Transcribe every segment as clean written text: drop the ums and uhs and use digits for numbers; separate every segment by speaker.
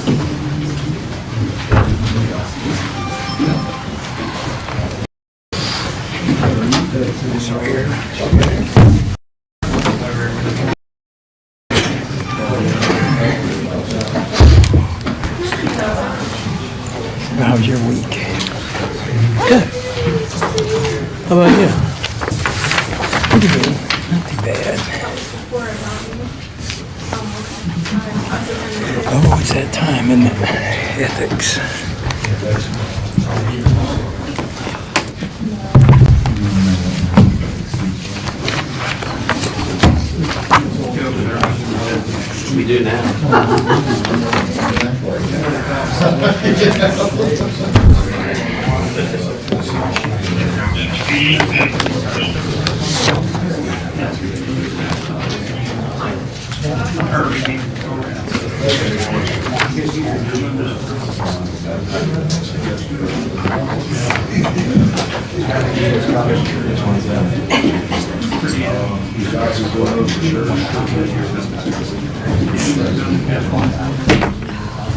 Speaker 1: This weird. How's your week? Good. How about you? Pretty good. Not too bad. Oh, it's that time, isn't it? Ethics.
Speaker 2: We do now.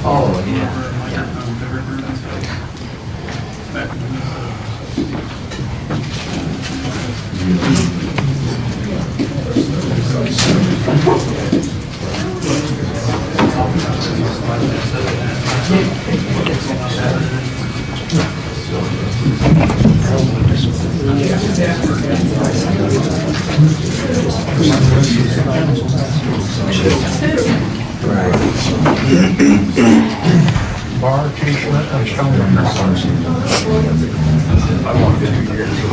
Speaker 2: Oh, yeah.
Speaker 3: Bar, K-Flit, and Showman. I walked in 2 years ago.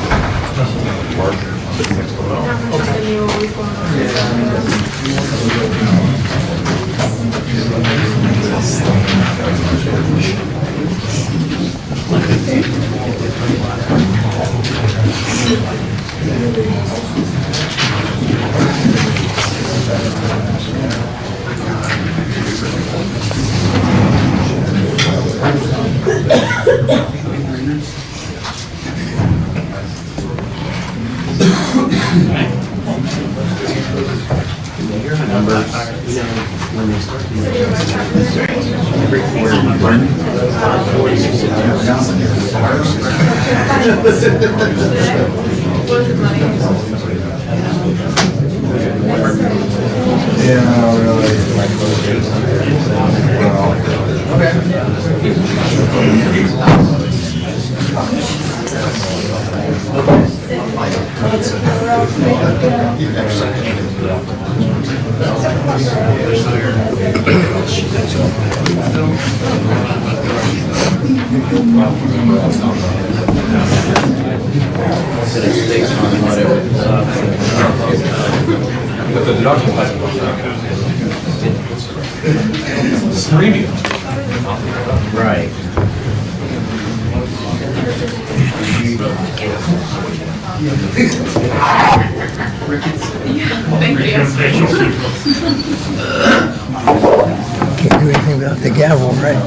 Speaker 2: When they start every quarter, we learn 46
Speaker 3: Yeah, really. But the deductible has premium.
Speaker 2: Right.
Speaker 1: Can't do anything without the gavel, right?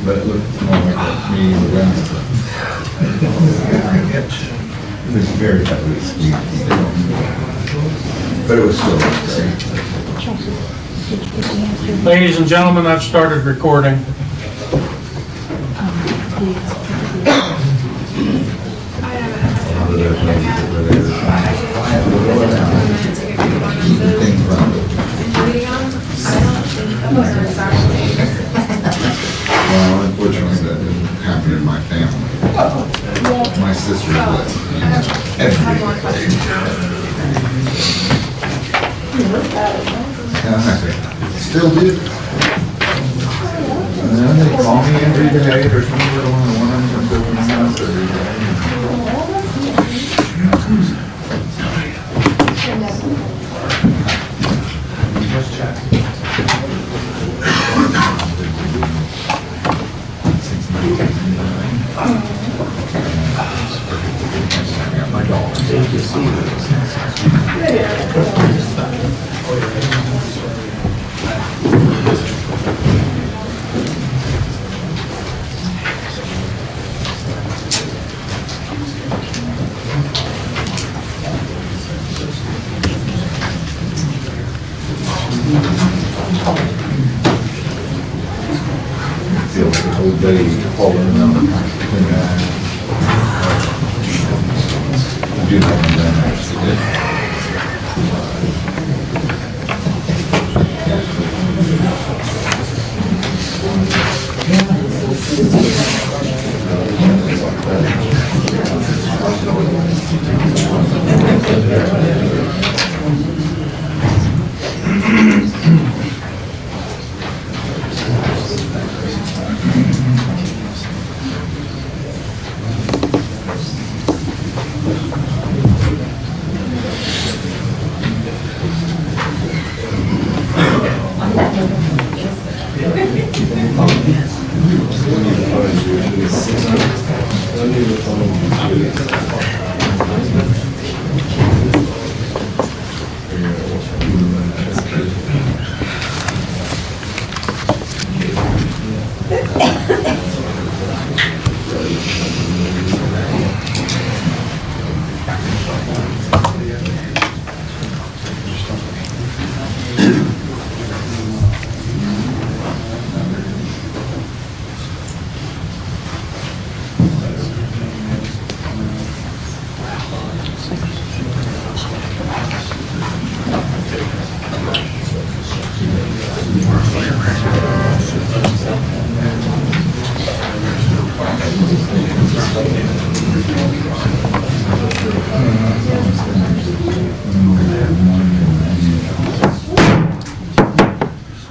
Speaker 4: But it looked more like a meeting with Wednesday. It was very heavily squeezed. But it was still okay.
Speaker 3: Ladies and gentlemen, I've started recording.
Speaker 4: Well, unfortunately, that didn't happen in my family. My sister was every still do. And then they call me every every day or something along the lines of building a house every day. Feel like the whole day falling down. Do that and then actually.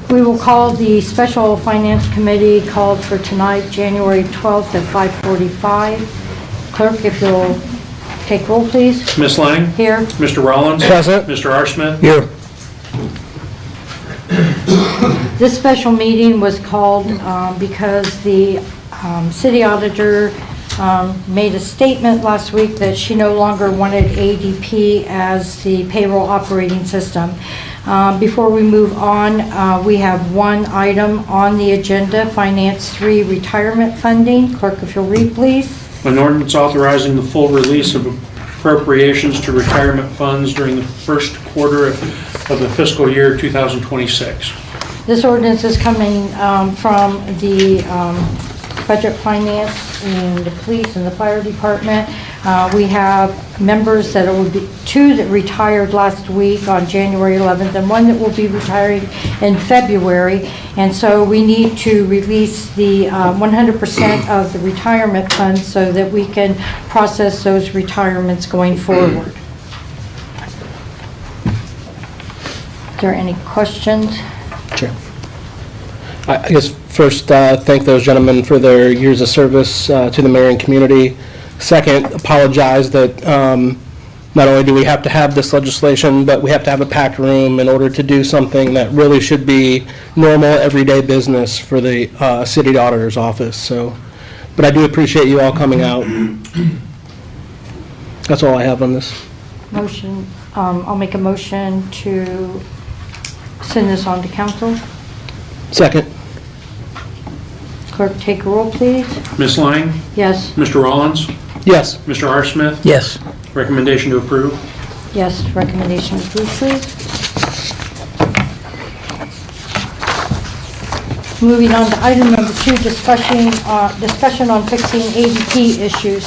Speaker 5: We will call the Special Finance Committee called for tonight, January 12th at 5:45. Clerk, if you'll take roll, please.
Speaker 6: Ms. Lang?
Speaker 5: Here.
Speaker 6: Mr. Rollins?
Speaker 1: Present.
Speaker 6: Mr. R. Smith?
Speaker 1: Here.
Speaker 5: This special meeting was called because the city auditor made a statement last week that she no longer wanted ADP as the payroll operating system. Before we move on, we have one item on the agenda, Finance 3 retirement funding. Clerk, if you'll read, please.
Speaker 6: An ordinance authorizing the full release of appropriations to retirement funds during the first quarter of the fiscal year 2026.
Speaker 5: This ordinance is coming from the Budget Finance and the Police and the Fire Department. We have members that will be, two that retired last week on January 11th and one that will be retiring in February. And so we need to release the 100% of the retirement funds so that we can process those retirements going forward. Is there any questions?
Speaker 7: Sure. I guess first, thank those gentlemen for their years of service to the Marion community. Second, apologize that not only do we have to have this legislation, but we have to have a packed room in order to do something that really should be normal, everyday business for the city auditor's office. So, but I do appreciate you all coming out. That's all I have on this.
Speaker 5: Motion, I'll make a motion to send this on to council.
Speaker 7: Second.
Speaker 5: Clerk, take a roll, please.
Speaker 6: Ms. Lang?
Speaker 5: Yes.
Speaker 6: Mr. Rollins?
Speaker 7: Yes.
Speaker 6: Mr. R. Smith?
Speaker 1: Yes.
Speaker 6: Recommendation to approve?
Speaker 5: Yes, recommendation approved, please. Moving on to item number 2, discussion on fixing ADP issues.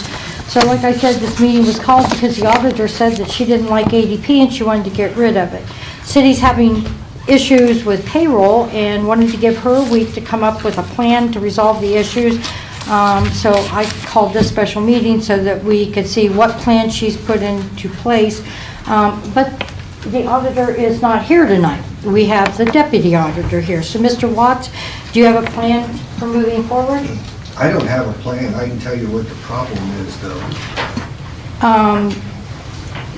Speaker 5: So like I said, this meeting was called because the auditor said that she didn't like ADP and she wanted to get rid of it. City's having issues with payroll and wanted to give her a week to come up with a plan to resolve the issues. So I called this special meeting so that we could see what plan she's put into place. But the auditor is not here tonight. We have the deputy auditor here. So Mr. Watts, do you have a plan for moving forward?
Speaker 8: I don't have a plan. I can tell you what the problem is, though.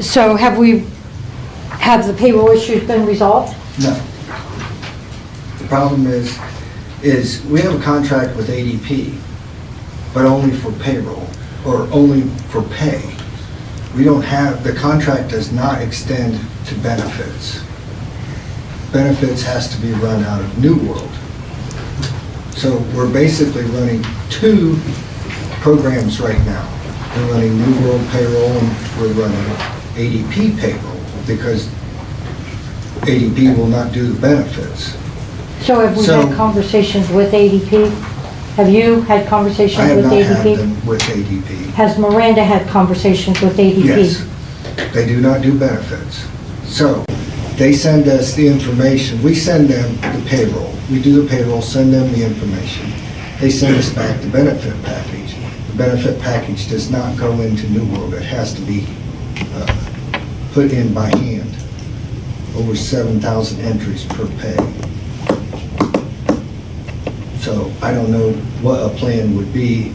Speaker 5: So have the payroll issues been resolved?
Speaker 8: No. The problem is we have a contract with ADP, but only for payroll, or only for pay. We don't have, the contract does not extend to benefits. Benefits has to be run out of New World. So we're basically running two programs right now. We're running New World payroll and we're running ADP payroll because ADP will not do the benefits.
Speaker 5: So have we had conversations with ADP? Have you had conversations
Speaker 8: I have
Speaker 5: with
Speaker 8: not had
Speaker 5: ADP?
Speaker 8: them with ADP.
Speaker 5: Has Miranda had conversations with ADP?
Speaker 8: Yes, they do not do benefits. So they send us the information, we send them the payroll. We do the payroll, send them the information. They send us back the benefit package. The benefit package does not go into New World. It has to be put in by hand. Over 7,000 entries per pay. So I don't know what a plan would be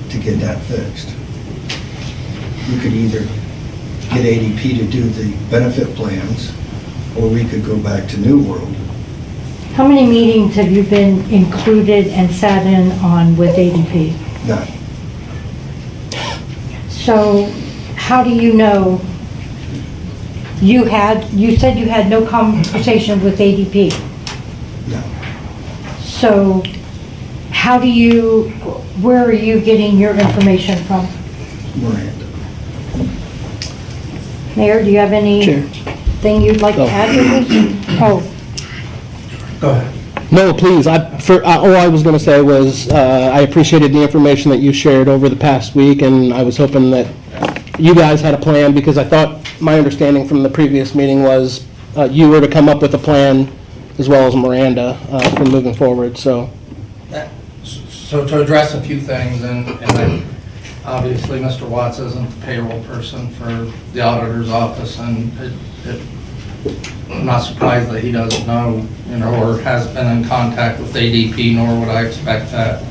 Speaker 8: to get that fixed. We could either get ADP to do the benefit plans, or we could go back to New World.
Speaker 5: How many meetings have you been included and sat in on with ADP?
Speaker 8: None.
Speaker 5: So how do you know you said you had no conversation with ADP?
Speaker 8: No.
Speaker 5: So where are you getting your information from?
Speaker 8: Miranda.
Speaker 5: Mayor, do you have anything you'd like to add to this? Oh,
Speaker 3: Go ahead.
Speaker 7: No, please. All I was going to say was I appreciated the information that you shared over the past week, and I was hoping that you guys had a plan, because I thought my understanding from the previous meeting was you were to come up with a plan as well as Miranda for moving forward. So
Speaker 9: to address a few things, and obviously Mr. Watts isn't the payroll person for the auditor's office, and I'm not surprised that he doesn't know, or has been in contact with ADP, nor would I expect that.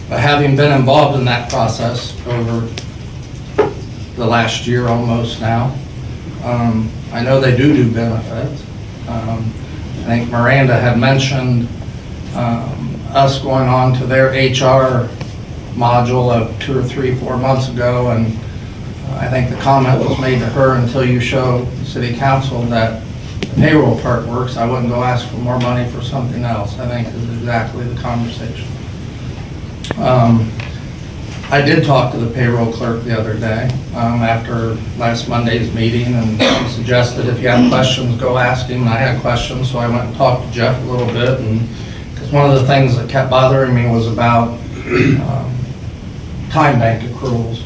Speaker 9: But having been involved in that process over the last year almost now, I know they do benefits. I think Miranda had mentioned us going on to their HR module of 2 or 3, 4 months ago, and I think the comment was made to her, until you show City Council that the payroll part works, I wouldn't go ask for more money for something else, I think is exactly the conversation. I did talk to the payroll clerk the other day after last Monday's meeting, and he suggested if you have questions, go ask him. I had questions, so I went and talked to Jeff a little bit, and because one of the things that kept bothering me was about time bank accruals.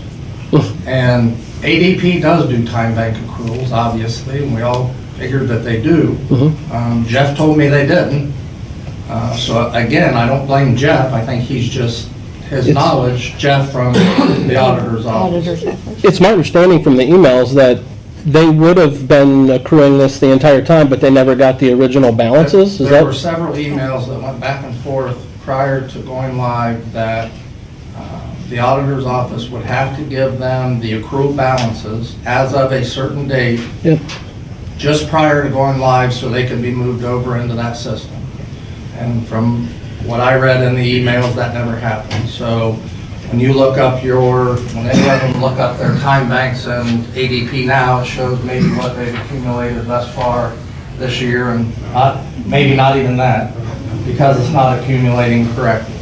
Speaker 9: And ADP does do time bank accruals, obviously, and we all figured that they do. Jeff told me they didn't. So again, I don't blame Jeff. I think he's just his knowledge, Jeff from the auditor's office.
Speaker 7: it's my understanding from the emails that they would have been accruing this the entire time, but they never got the original balances. Is
Speaker 9: There
Speaker 7: that?
Speaker 9: were several emails that went back and forth prior to going live that the auditor's office would have to give them the accrual balances as of a certain date,
Speaker 7: Yep.
Speaker 9: just prior to going live, so they could be moved over into that system. And from what I read in the emails, that never happened. So when you look up when any of them look up their time banks and ADP now, it shows maybe what they've accumulated thus far this year, and maybe not even that, because it's not accumulating correctly.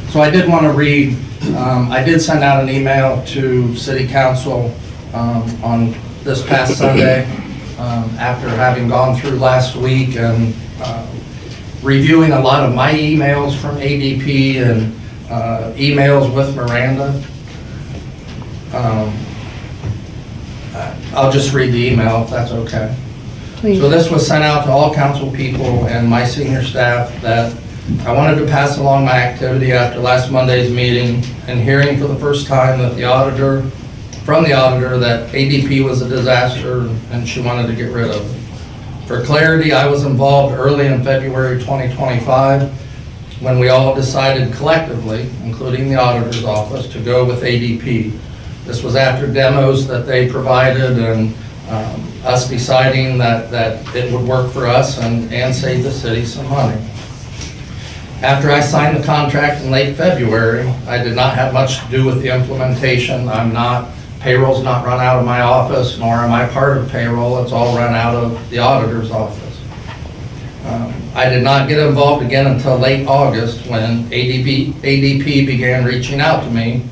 Speaker 9: So I did want to read, I did send out an email to City Council on this past Sunday, after having gone through last week and reviewing a lot of my emails from ADP and emails with Miranda. I'll just read the email if that's okay.
Speaker 5: please.
Speaker 9: So this was sent out to all council people and my senior staff, that I wanted to pass along my activity after last Monday's meeting and hearing for the first time that from the auditor that ADP was a disaster and she wanted to get rid of it. For clarity, I was involved early in February 2025 when we all decided collectively, including the auditor's office, to go with ADP. This was after demos that they provided and us deciding that it would work for us and save the city some money. After I signed the contract in late February, I did not have much to do with the implementation. Payroll's not run out of my office, nor am I part of payroll. It's all run out of the auditor's office. I did not get involved again until late August when ADP began reaching out to me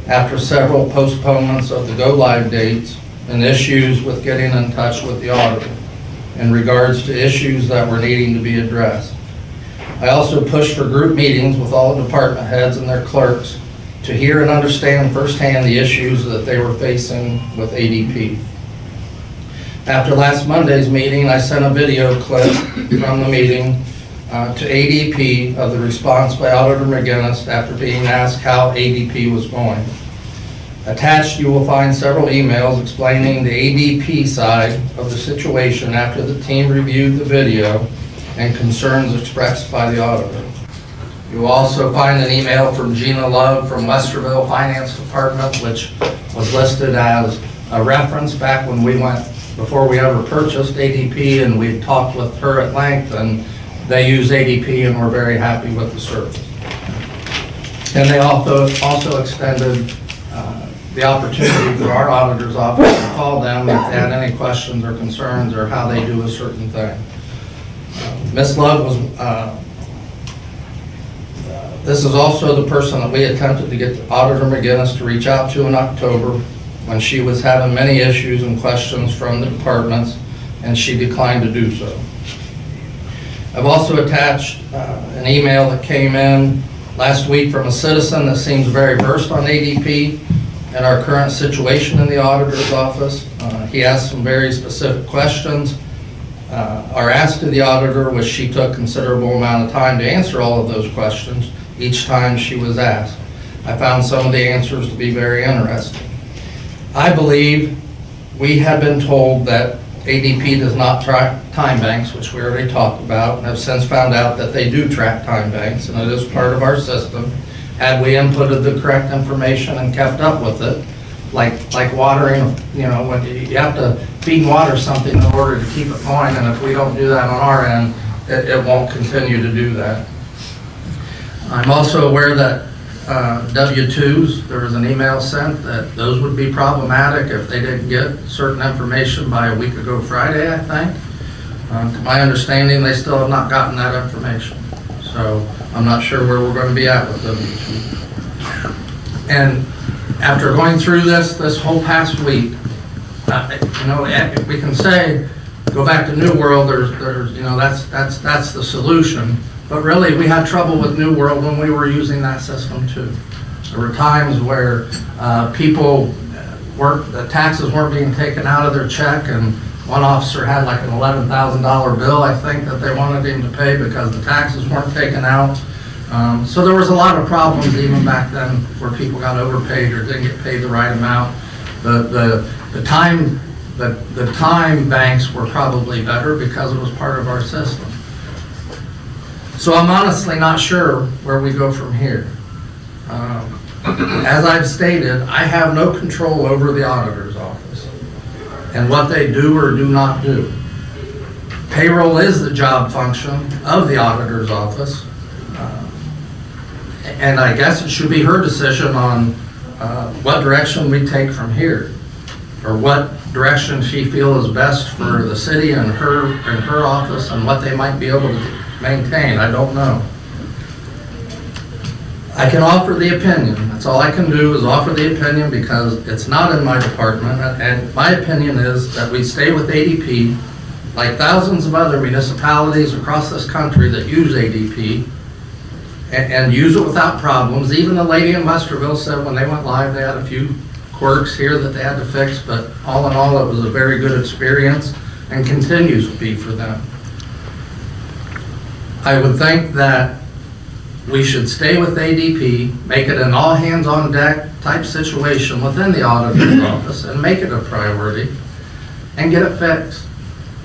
Speaker 9: after several postponements of the go-live dates and issues with getting in touch with the auditor in regards to issues that were needing to be addressed. I also pushed for group meetings with all the department heads and their clerks to hear and understand firsthand the issues that they were facing with ADP. After last Monday's meeting, I sent a video clip from the meeting to ADP of the response by Auditor McGinnis after being asked how ADP was going. Attached, you will find several emails explaining the ADP side of the situation after the team reviewed the video and concerns expressed by the auditor. You will also find an email from Gina Love from Westerville Finance Department, which was listed as a reference back when we went, before we ever purchased ADP, and we talked with her at length, and they use ADP and were very happy with the service. And they also extended the opportunity for our auditor's office to call them if they had any questions or concerns or how they do a certain thing. Ms. Love was, this is also the person that we attempted to get Auditor McGinnis to reach out to in October when she was having many issues and questions from the departments, and she declined to do so. I've also attached an email that came in last week from a citizen that seems very versed on ADP and our current situation in the auditor's office. He asked some very specific questions. Our ask to the auditor was she took considerable amount of time to answer all of those questions each time she was asked. I found some of the answers to be very interesting. I believe we have been told that ADP does not track time banks, which we already talked about, and have since found out that they do track time banks, and it is part of our system. Had we inputted the correct information and kept up with it, like watering, when you have to feed and water something in order to keep it going, and if we don't do that on our end, it won't continue to do that. I'm also aware that W-2s, there was an email sent that those would be problematic if they didn't get certain information by a week ago Friday, I think. To my understanding, they still have not gotten that information. So I'm not sure where we're going to be at with W-2. And after going through this whole past week, we can say, go back to New World, that's the solution. But really, we had trouble with New World when we were using that system too. There were times where the taxes weren't being taken out of their check, and one officer had like an $11,000 bill, I think, that they wanted him to pay because the taxes weren't taken out. So there was a lot of problems even back then where people got overpaid or didn't get paid the right amount. The time banks were probably better because it was part of our system. So I'm honestly not sure where we go from here. As I've stated, I have no control over the auditor's office and what they do or do not do. Payroll is the job function of the auditor's office. And I guess it should be her decision on what direction we take from here, or what direction she feels is best for the city and her office and what they might be able to maintain. I don't know. I can offer the opinion. That's all I can do is offer the opinion because it's not in my department. And my opinion is that we stay with ADP like thousands of other municipalities across this country that use ADP and use it without problems. Even the lady in Westerville said when they went live, they had a few quirks here that they had to fix, but all in all, it was a very good experience and continues to be for them. I would think that we should stay with ADP, make it an all hands on deck type situation within the auditor's office and make it a priority and get it fixed.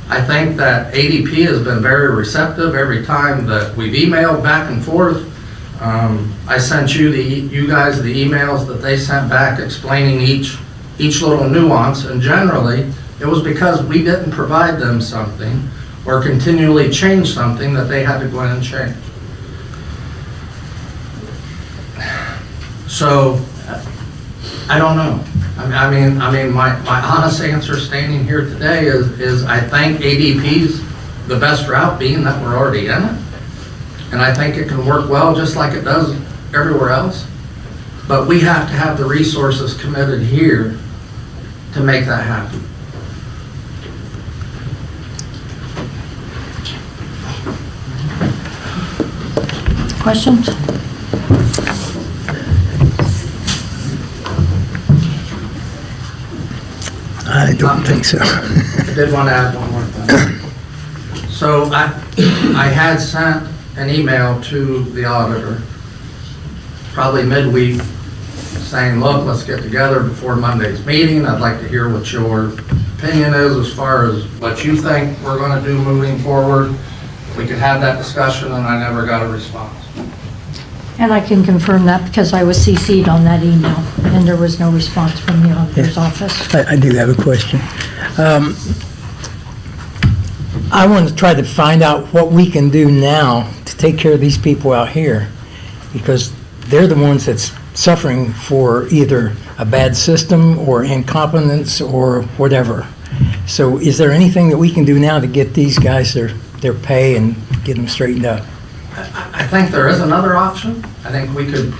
Speaker 9: I think that ADP has been very receptive every time that we've emailed back and forth. I sent you guys the emails that they sent back explaining each little nuance, and generally, it was because we didn't provide them something or continually change something that they had to go in and change. So, I don't know. I mean, my honest answer standing here today is I think ADP's the best route, being that we're already in it. And I think it can work well just like it does everywhere else. But we have to have the resources committed here to make that happen.
Speaker 5: Questions?
Speaker 1: I don't think so.
Speaker 9: I did want to add one more thing. So I had sent an email to the auditor, probably midweek, saying, look, let's get together before Monday's meeting. I'd like to hear what your opinion is as far as what you think we're going to do moving forward. We could have that discussion, and I never got a response.
Speaker 5: And I can confirm that because I was CC'd on that email, and there was no response from the auditor's office.
Speaker 1: I do have a question. I want to try to find out what we can do now to take care of these people out here, because they're the ones that's suffering for either a bad system or incompetence or whatever. So is there anything that we can do now to get these guys their pay and get them straightened up?
Speaker 9: I think there is another option. I think we could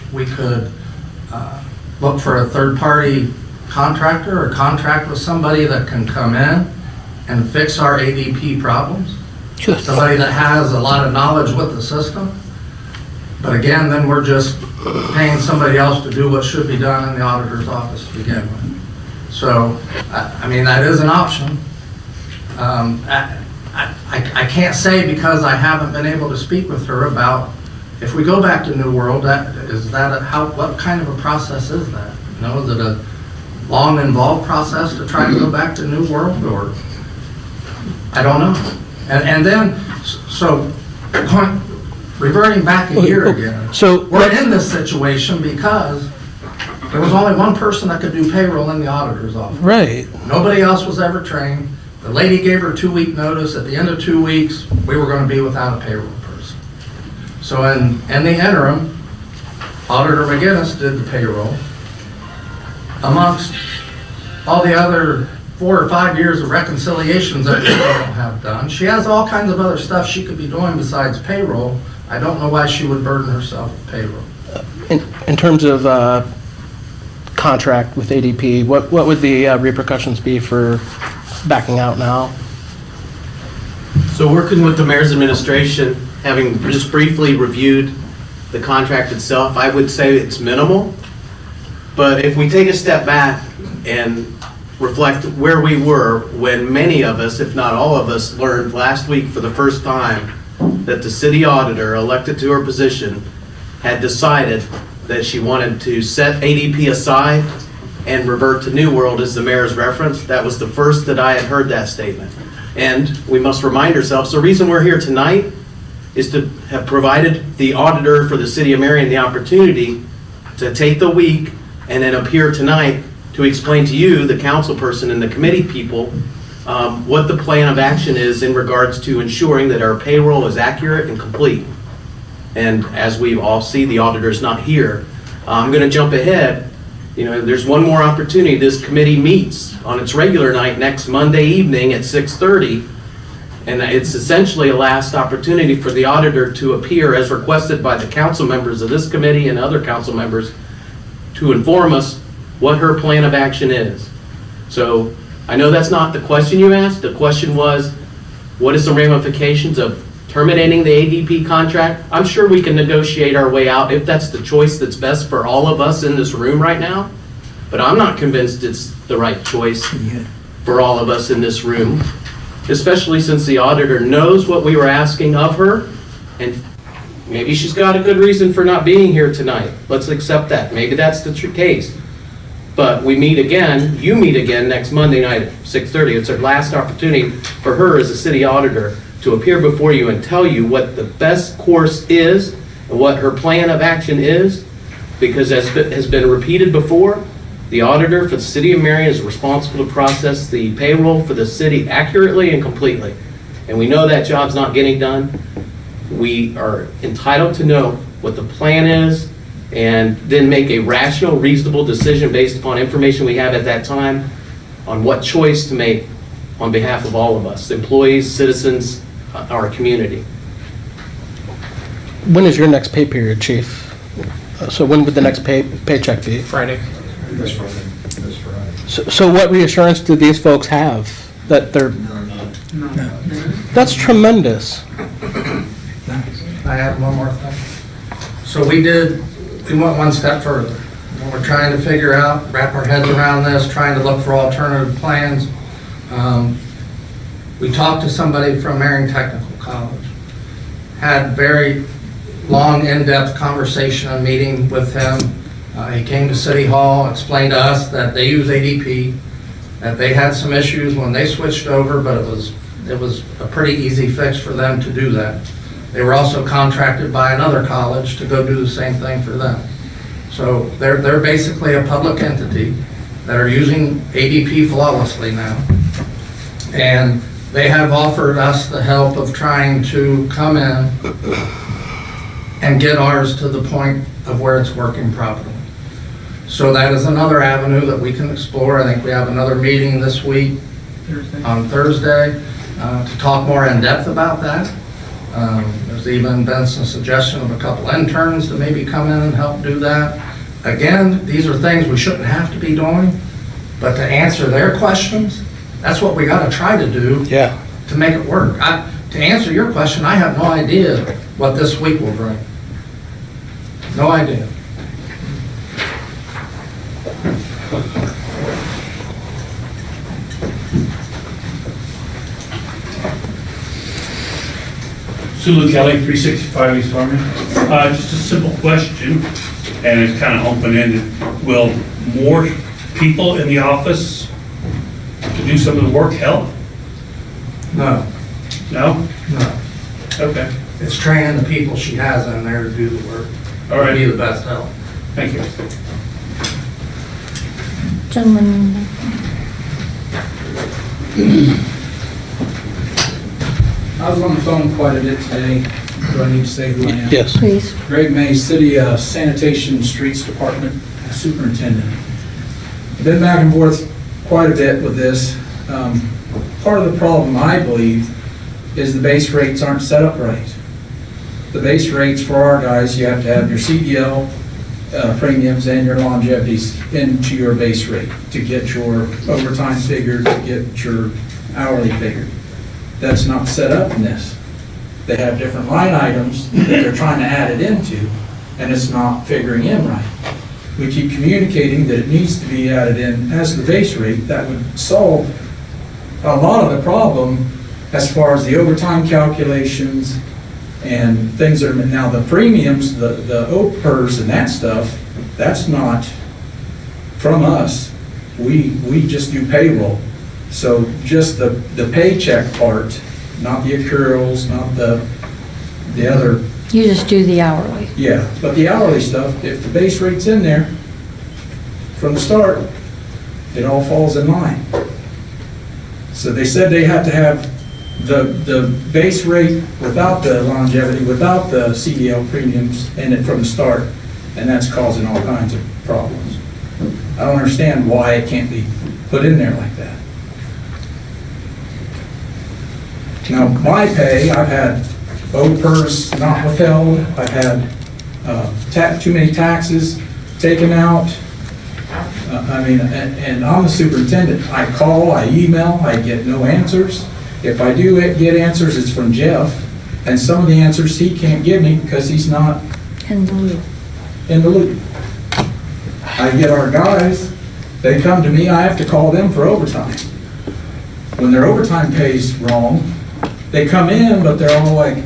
Speaker 9: look for a third-party contractor or contract with somebody that can come in and fix our ADP problems. Somebody that has a lot of knowledge with the system. But again, then we're just paying somebody else to do what should be done in the auditor's office to begin with. So, I mean, that is an option. I can't say because I haven't been able to speak with her about, if we go back to New World, what kind of a process is that? You know, is it a long involved process to try to go back to New World, or I don't know. And then, so reverting back a year again,
Speaker 7: So
Speaker 9: we're in this situation because there was only one person that could do payroll in the auditor's office.
Speaker 7: Right.
Speaker 9: Nobody else was ever trained. The lady gave her 2-week notice. At the end of 2 weeks, we were going to be without a payroll person. So in the interim, Auditor McGinnis did the payroll. Amongst all the other 4 or 5 years of reconciliations that we don't have done, she has all kinds of other stuff she could be doing besides payroll. I don't know why she would burden herself with payroll.
Speaker 7: In terms of contract with ADP, what would the repercussions be for backing out now?
Speaker 2: So working with the mayor's administration, having just briefly reviewed the contract itself, I would say it's minimal. But if we take a step back and reflect where we were when many of us, if not all of us, learned last week for the first time that the city auditor elected to her position had decided that she wanted to set ADP aside and revert to New World, as the mayor's reference. That was the first that I had heard that statement. And we must remind ourselves, the reason we're here tonight is to have provided the auditor for the city of Marion the opportunity to take the week and then appear tonight to explain to you, the council person and the committee people, what the plan of action is in regards to ensuring that our payroll is accurate and complete. And as we all see, the auditor's not here. I'm going to jump ahead. You know, there's one more opportunity. This committee meets on its regular night next Monday evening at 6:30, and it's essentially a last opportunity for the auditor to appear as requested by the council members of this committee and other council members to inform us what her plan of action is. So I know that's not the question you asked. The question was, what is the ramifications of terminating the ADP contract? I'm sure we can negotiate our way out if that's the choice that's best for all of us in this room right now. But I'm not convinced it's the right choice for all of us in this room, especially since the auditor knows what we were asking of her, and maybe she's got a good reason for not being here tonight. Let's accept that. Maybe that's the case. But we meet again, you meet again next Monday night at 6:30. It's our last opportunity for her as a city auditor to appear before you and tell you what the best course is and what her plan of action is. Because as has been repeated before, the auditor for the city of Marion is responsible to process the payroll for the city accurately and completely. And we know that job's not getting done. We are entitled to know what the plan is and then make a rational, reasonable decision based upon information we have at that time on what choice to make on behalf of all of us, employees, citizens, our community.
Speaker 7: When is your next pay period, Chief? So when would the next paycheck be?
Speaker 2: Friday.
Speaker 3: This Friday. This Friday.
Speaker 7: So what reassurance do these folks have that they're, that's tremendous.
Speaker 9: I have one more thing. So we went one step further. When we're trying to figure out, wrap our heads around this, trying to look for alternative plans. We talked to somebody from Marion Technical College, had very long, in-depth conversation and meeting with him. He came to City Hall, explained to us that they use ADP, that they had some issues when they switched over, but it was a pretty easy fix for them to do that. They were also contracted by another college to go do the same thing for them. So they're basically a public entity that are using ADP flawlessly now. And they have offered us the help of trying to come in and get ours to the point of where it's working properly. So that is another avenue that we can explore. I think we have another meeting this week on Thursday to talk more in depth about that. There's even been some suggestion of a couple interns to maybe come in and help do that. Again, these are things we shouldn't have to be doing, but to answer their questions, that's what we got to try to do to make it work. To answer your question, I have no idea what this week will bring. No idea.
Speaker 10: Sulu Kelly, 365 East Farming. Just a simple question, and it's kind of open-ended. Will more people in the office to do some of the work help?
Speaker 9: No,
Speaker 10: No?
Speaker 9: no.
Speaker 10: Okay.
Speaker 9: It's training the people she has in there to do the work.
Speaker 10: All right.
Speaker 9: Be the best help.
Speaker 10: Thank you.
Speaker 5: Gentlemen,
Speaker 3: I was on the phone quite a bit today. Do I need to say who I am?
Speaker 7: Yes.
Speaker 5: please.
Speaker 3: Greg May, City Sanitation Streets Department Superintendent. I've been back and forth quite a bit with this. Part of the problem, I believe, is the base rates aren't set up right. The base rates for our guys, you have to have your CDL premiums and your longevities into your base rate to get your overtime figure, to get your hourly figure. That's not set up in this. They have different line items that they're trying to add it into, and it's not figuring in right. We keep communicating that it needs to be added in as the base rate. That would solve a lot of the problem as far as the overtime calculations and things that are, now the premiums, the OPERS and that stuff, that's not from us. We just do payroll. So just the paycheck part, not the accruals, not the other,
Speaker 5: You just do the hourly.
Speaker 3: yeah. But the hourly stuff, if the base rate's in there from the start, it all falls in line. So they said they had to have the base rate without the longevity, without the CDL premiums in it from the start, and that's causing all kinds of problems. I don't understand why it can't be put in there like that. Now, my pay, I've had OPERS not withheld, I've had too many taxes taken out. I mean, and I'm the superintendent. I call, I email, I get no answers. If I do get answers, it's from Jeff, and some of the answers he can't give me because he's not
Speaker 5: In the loop.
Speaker 3: in the loop. I get our guys, they come to me, I have to call them for overtime. When their overtime pay's wrong, they come in, but they're all like,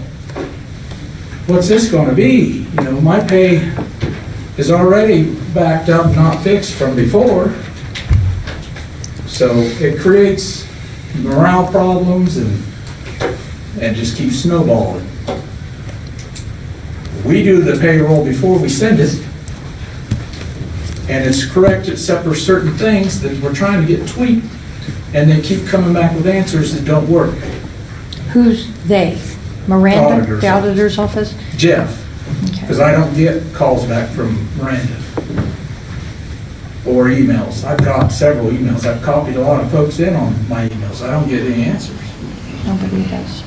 Speaker 3: what's this gonna be? You know, my pay is already backed up, not fixed from before. So it creates morale problems and just keeps snowballing. We do the payroll before we send it, and it's correct except for certain things that we're trying to get tweaked, and they keep coming back with answers that don't work.
Speaker 5: Who's they? Miranda,
Speaker 3: Auditor's
Speaker 5: the auditor's office?
Speaker 3: Jeff, because I don't get calls back from Miranda or emails. I've got several emails. I've copied a lot of folks in on my emails. I don't get any answers.
Speaker 5: Nobody does.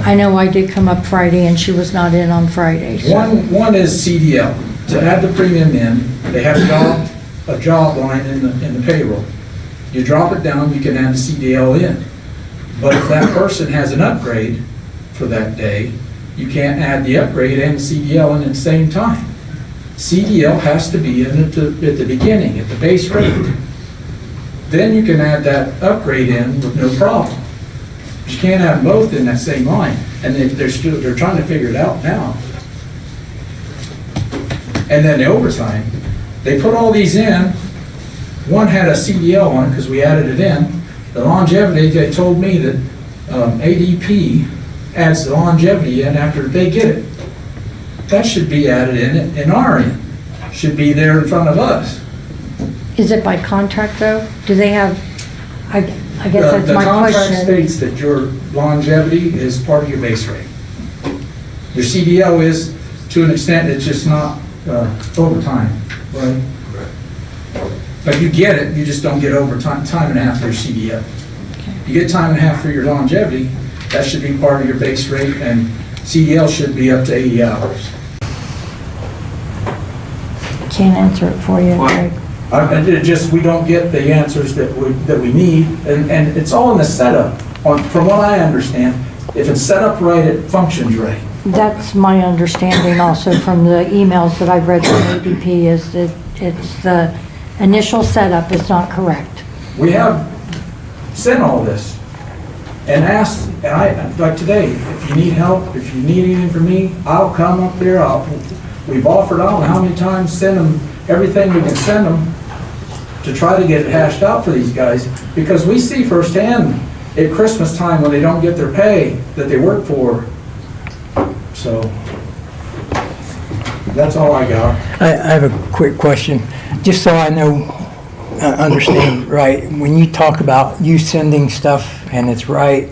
Speaker 5: I know I did come up Friday and she was not in on Friday, so.
Speaker 3: One is CDL. To add the premium in, they have a job line in the payroll. You drop it down, you can add the CDL in. But if that person has an upgrade for that day, you can't add the upgrade and the CDL in at the same time. CDL has to be in at the beginning, at the base rate. Then you can add that upgrade in with no problem. But you can't have them both in that same line. And they're trying to figure it out now. And then the overtime, they put all these in. One had a CDL on it because we added it in. The longevity, they told me that ADP adds the longevity in after they get it. That should be added in our end. Should be there in front of us.
Speaker 5: Is it by contract though? Do they have, I guess that's my
Speaker 3: The contract
Speaker 5: question.
Speaker 3: states that your longevity is part of your base rate. Your CDL is, to an extent, it's just not overtime, right? But you get it, you just don't get overtime, time and a half for your CDL. You get time and a half for your longevity, that should be part of your base rate, and CDL should be up to 80 hours.
Speaker 5: Can't answer it for you, Greg.
Speaker 3: It just, we don't get the answers that we need, and it's all in the setup. From what I understand, if it's set up right, it functions right.
Speaker 5: That's my understanding also from the emails that I've read from ADP is that it's the initial setup is not correct.
Speaker 3: We have sent all this and asked, and like today, if you need help, if you need anything from me, I'll come up there. We've offered, I don't know how many times, send them everything we can send them to try to get it hashed out for these guys, because we see firsthand at Christmas time when they don't get their pay that they work for. So that's all I got.
Speaker 1: I have a quick question, just so I know, understand right. When you talk about you sending stuff and it's right,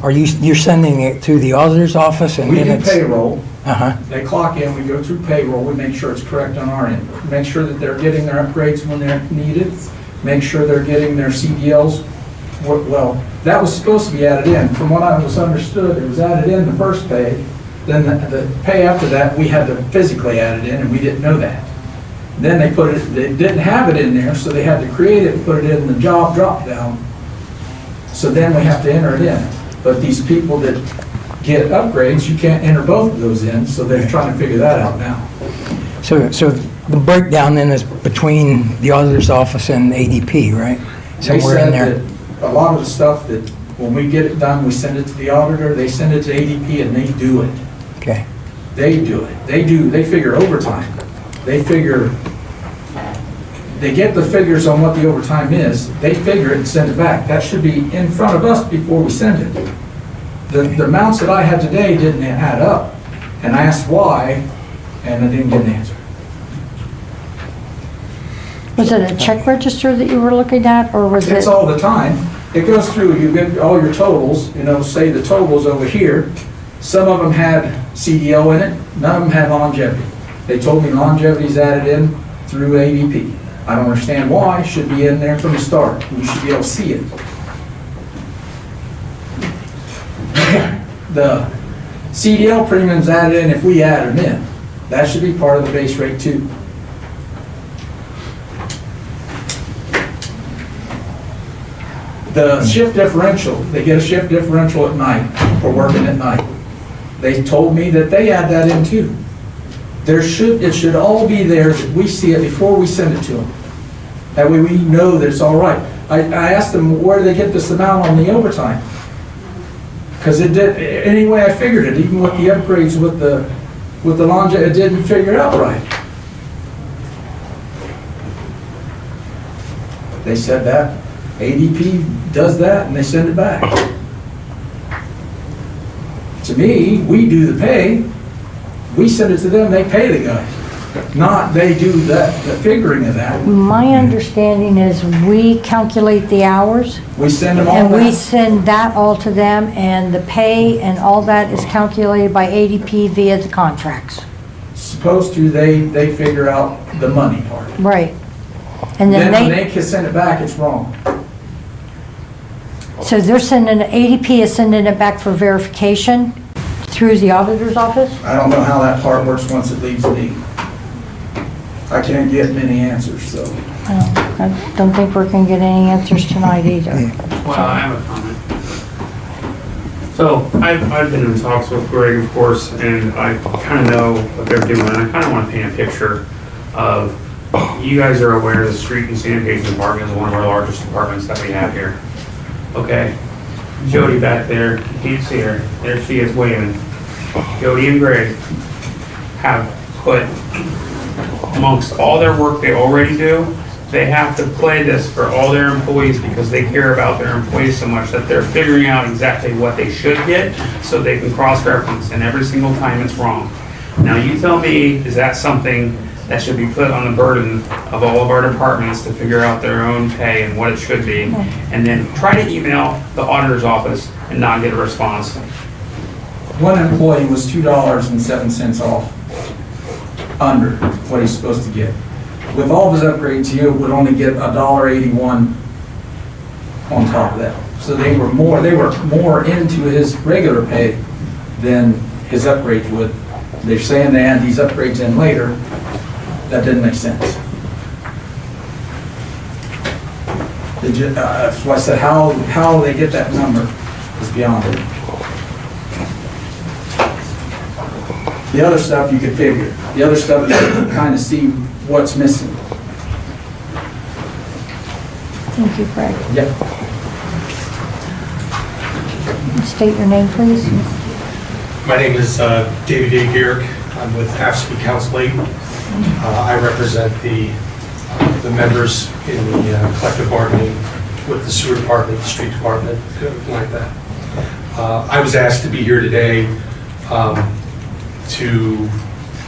Speaker 1: you're sending it to the auditor's office and
Speaker 3: We
Speaker 1: then
Speaker 3: do
Speaker 1: it's...
Speaker 3: payroll.
Speaker 1: Uh-huh.
Speaker 3: They clock in, we go through payroll, we make sure it's correct on our end. Make sure that they're getting their upgrades when they're needed. Make sure they're getting their CDLs. Well, that was supposed to be added in. From what I was understood, it was added in the first pay. Then the pay after that, we had to physically add it in, and we didn't know that. Then they didn't have it in there, so they had to create it and put it in the job drop down. So then we have to enter it in. But these people that get upgrades, you can't enter both of those in, so they're trying to figure that out now.
Speaker 1: So the breakdown then is between the auditor's office and ADP, right?
Speaker 3: They
Speaker 1: Somewhere in
Speaker 3: said
Speaker 1: there.
Speaker 3: that a lot of the stuff that, when we get it done, we send it to the auditor, they send it to ADP, and they do it.
Speaker 1: Okay.
Speaker 3: They do it. They figure overtime. They get the figures on what the overtime is, they figure it and send it back. That should be in front of us before we send it. The amounts that I had today didn't add up, and I asked why, and I didn't get an answer.
Speaker 5: Was it a check register that you were looking at, or was it?
Speaker 3: It's all the time. It goes through, you get all your totals, say the totals over here. Some of them had CDO in it, none of them had longevity. They told me longevity's added in through ADP. I don't understand why, it should be in there from the start. You should be able to see it. The CDL premium's added in if we add them in. That should be part of the base rate too. The shift differential, they get a shift differential at night for working at night. They told me that they add that in too. It should all be there, that we see it before we send it to them. That way we know that it's all right. I asked them, where do they get this amount on the overtime? Because it did, anyway I figured it, even with the upgrades with the with the laundry, it didn't figure it out right. They said that ADP does that and they send it back. To me, we do the pay, we send it to them, they pay the guy. Not they do the figuring of that.
Speaker 5: My understanding is we calculate the hours
Speaker 3: We send them all
Speaker 5: and we
Speaker 3: back.
Speaker 5: send that all to them, and the pay and all that is calculated by ADP via the contracts.
Speaker 3: Supposed to, they figure out the money part.
Speaker 5: Right. And then
Speaker 3: Then when they can send it back, it's wrong.
Speaker 5: so they're sending, ADP is sending it back for verification through the auditor's office?
Speaker 3: I don't know how that part works once it leaves me. I can't get many answers, so.
Speaker 5: I don't think we're gonna get any answers tonight either.
Speaker 11: Well, I have a comment. So I've been in talks with Greg, of course, and I kind of know what they're doing. I kind of want to paint a picture of, you guys are aware the street and sanitation department is one of our largest departments that we have here. Okay, Jody back there, you can't see her, there she is waving. Jody and Greg have put, amongst all their work they already do, they have to play this for all their employees because they care about their employees so much that they're figuring out exactly what they should get so they can cross-reference, and every single time it's wrong. Now you tell me, is that something that should be put on the burden of all of our departments to figure out their own pay and what it should be, and then try to email the auditor's office and not get a response?
Speaker 3: One employee was $2.07 off under what he's supposed to get. With all of his upgrades, he would only get $1.81 on top of that. So they were more into his regular pay than his upgrades would. They're saying they add these upgrades in later. That didn't make sense. That's why I said how they get that number is beyond it. The other stuff you could figure. The other stuff you can kind of see what's missing.
Speaker 5: Thank you, Greg.
Speaker 3: Yep.
Speaker 5: State your name, please.
Speaker 12: My name is David A. Garrick. I'm with AFSCME Council 8. I represent the members in the collective bargaining with the sewer department, the street department, everything like that. I was asked to be here today to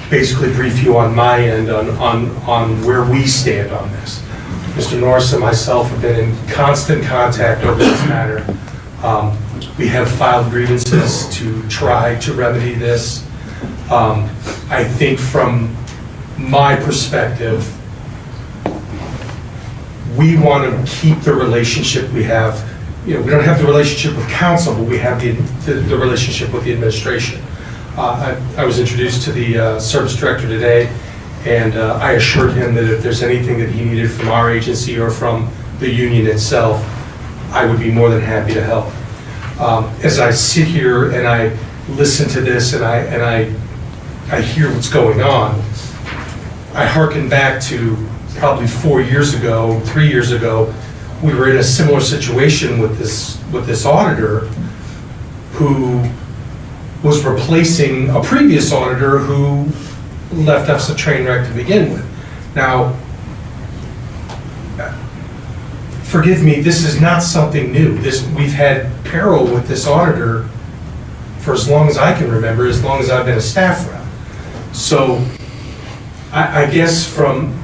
Speaker 12: basically brief you on my end on where we stand on this. Mr. Norris and myself have been in constant contact over this matter. We have filed grievances to try to remedy this. I think from my perspective, we want to keep the relationship we have. You know, we don't have the relationship with council, but we have the relationship with the administration. I was introduced to the service director today, and I assured him that if there's anything that he needed from our agency or from the union itself, I would be more than happy to help. As I sit here and I listen to this and I hear what's going on, I hearken back to probably 4 years ago, 3 years ago, we were in a similar situation with this auditor who was replacing a previous auditor who left us a train wreck to begin with. Now, forgive me, this is not something new. We've had peril with this auditor for as long as I can remember, as long as I've been a staff rep. So I guess from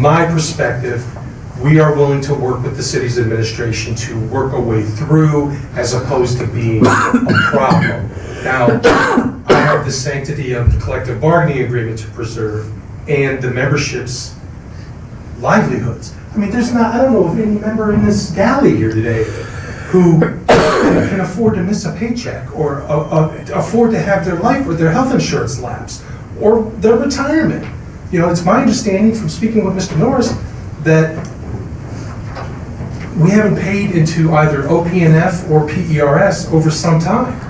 Speaker 12: my perspective, we are willing to work with the city's administration to work a way through as opposed to being a problem. Now, I have the sanctity of the collective bargaining agreement to preserve and the membership's livelihoods. I mean, I don't know of any member in this galley here today who can afford to miss a paycheck or afford to have their life or their health insurance lapse or their retirement. You know, it's my understanding from speaking with Mr. Norris that we haven't paid into either OPNF or PERS over some time.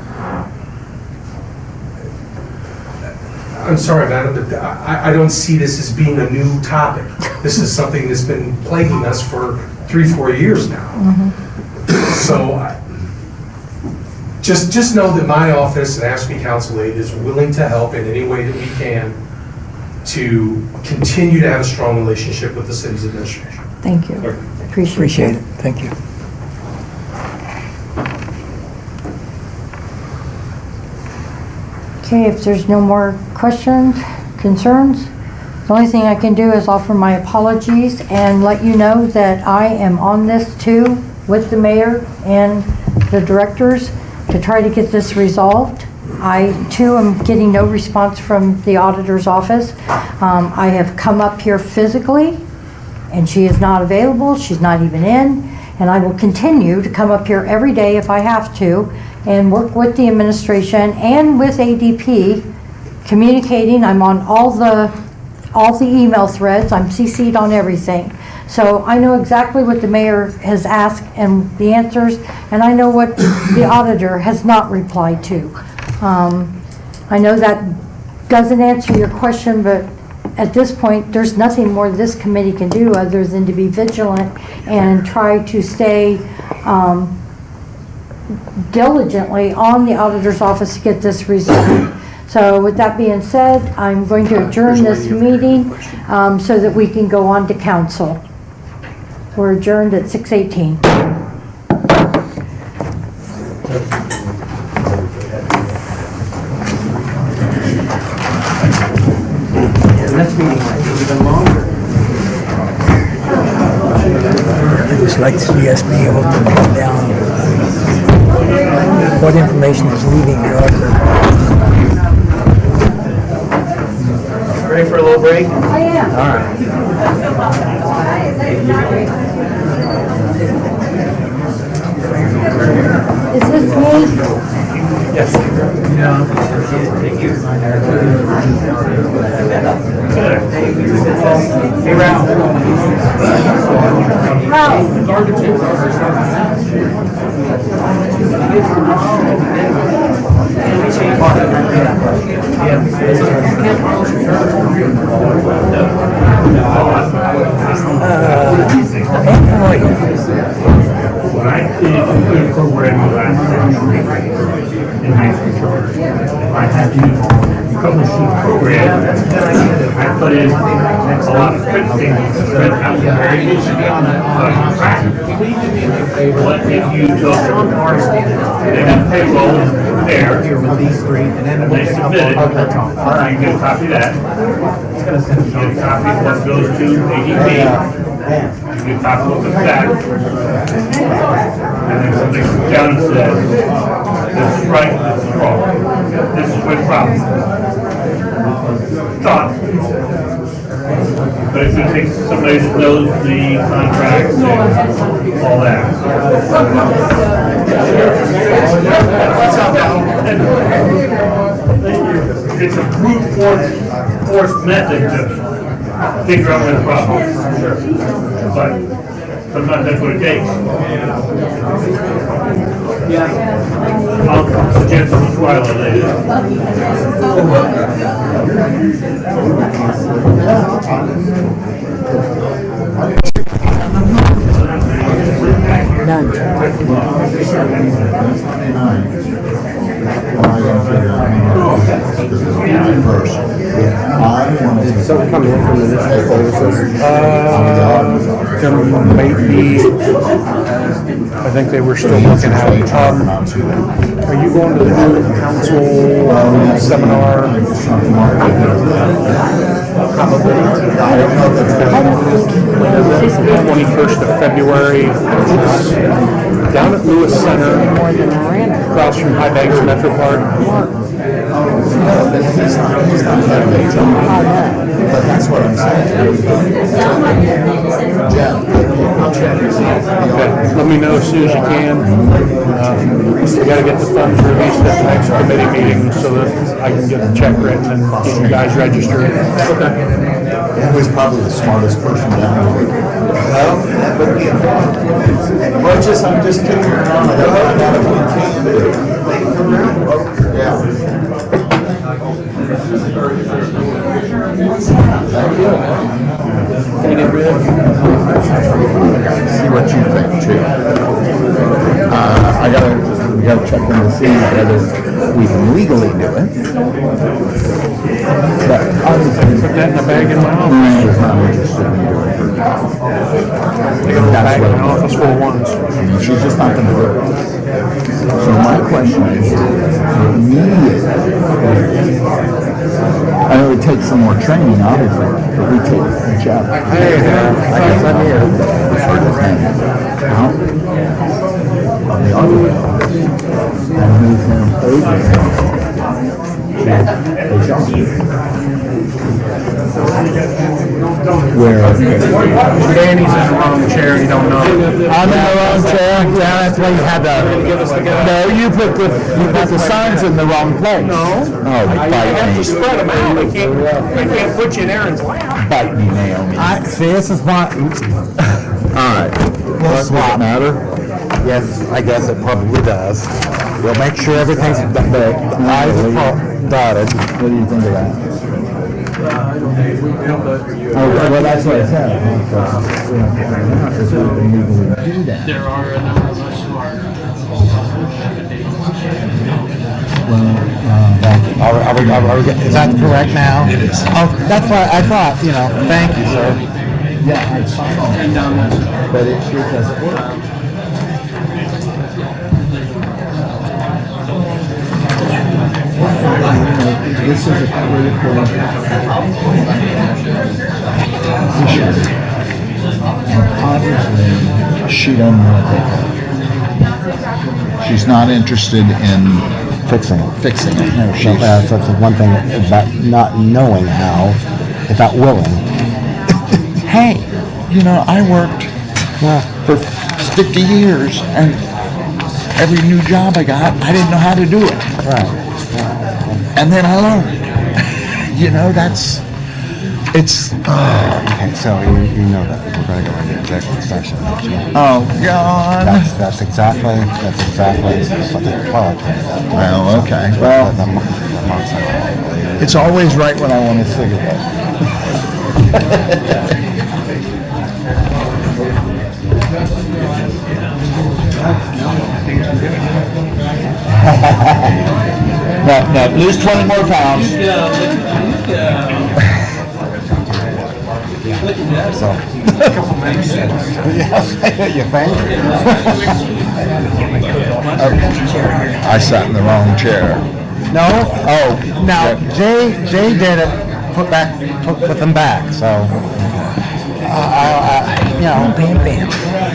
Speaker 12: I'm sorry, madam, but I don't see this as being a new topic. This is something that's been plaguing us for 3-4 years now. So just know that my office and ASME Council Aid is willing to help in any way that we can to continue to have a strong relationship with the city's administration.
Speaker 5: Thank you.
Speaker 1: Appreciate it. Thank you.
Speaker 5: Okay, if there's no more questions, concerns, the only thing I can do is offer my apologies and let you know that I am on this too with the mayor and the directors to try to get this resolved. I too am getting no response from the auditor's office. I have come up here physically and she is not available, she's not even in, and I will continue to come up here every day if I have to and work with the administration and with ADP, communicating. I'm on all the email threads, I'm CC'd on everything. So I know exactly what the mayor has asked and the answers, and I know what the auditor has not replied to. I know that doesn't answer your question, but at this point, there's nothing more this committee can do other than to be vigilant and try to stay diligently on the auditor's office to get this resolved. So with that being said, I'm going to adjourn this meeting so that we can go on to council. We're adjourned at 6:18.
Speaker 2: This meeting might be even longer.
Speaker 1: I'd just like to see us be able to put down what information is leaving the auditor.
Speaker 2: Ready for a little break?
Speaker 5: I am.
Speaker 1: All right.
Speaker 5: Is this me?
Speaker 12: Yes.
Speaker 2: Hey, Ralph.
Speaker 10: When I did program last in high school, I had to troubleshoot program. I put in a lot of scripting that I was very what if you took they have payroll there and they submit it, you get a copy of that. You get a copy of what goes to ADP. You get a copy of what comes back. And then somebody comes down and says, this is right, this is wrong. This is where the problem is. Thought. But it's going to take somebody that knows the contracts and all that. It's a brute force method to figure out where the problem is. But sometimes that's what it takes. I'll suggest this while
Speaker 7: So coming in from the district services? Maybe, I think they were still looking at it. Are you going to the new council seminar? Probably. 21st of February. Down at Lewis Center, across from High Banks Metro Park.
Speaker 4: But that's what I'm saying.
Speaker 7: Okay, let me know as soon as you can. We gotta get the funds released at the next committee meeting so that I can get the check written and get you guys registered. Okay.
Speaker 4: Who is probably the smartest person down here? Well, I'm just kicking around. I gotta find out if we can do it. Yeah. See what you think too. I gotta gotta check in to see whether we can legally do it. But obviously.
Speaker 6: Put that in the bag in my office.
Speaker 4: Marion is not interested in doing it.
Speaker 6: I got a bag in my office full of ones.
Speaker 4: She's just not gonna do it. So my question is, immediately, I know it takes some more training, obviously, but we take the job. I guess I'm here. Out on the other way, and move him over to a job. Where
Speaker 6: Danny's in the wrong chair, you don't know.
Speaker 4: I'm in the wrong chair. Yeah, that's why you had the. No, you put the signs in the wrong place. No. Oh, bite me.
Speaker 6: Spread them out, I can't put you in Aaron's lap.
Speaker 4: Bite me, Naomi.
Speaker 13: See, this is my,
Speaker 4: All right. Does it matter?
Speaker 13: yes, I guess it probably does. We'll make sure everything's, the I's are dotted.
Speaker 4: What do you think of that? Well, that's what I said. If we can legally do that.
Speaker 6: There are a number of us who are.
Speaker 13: Is that correct now? It is. Oh, that's why I thought, thank you, sir.
Speaker 4: Yeah, I saw it, but it sure doesn't work. This is a critical issue. And obviously, she doesn't want to take it. She's not interested in
Speaker 13: Fixing it.
Speaker 4: fixing it.
Speaker 13: No, that's the one thing about not knowing how, if not willing.
Speaker 4: Hey, I worked for 50 years, and every new job I got, I didn't know how to do it.
Speaker 13: Right.
Speaker 4: And then I learned. It's,
Speaker 13: Okay, so you know that we're going to go into executive session.
Speaker 4: oh, God.
Speaker 13: That's exactly what the politics.
Speaker 4: Well, okay. Well, it's always right when I want a cigarette. No, lose 20 more pounds.
Speaker 13: So, you think?
Speaker 4: I sat in the wrong chair.
Speaker 13: No? Oh, now, Jay did it, put them back, so.
Speaker 1: Bam, bam.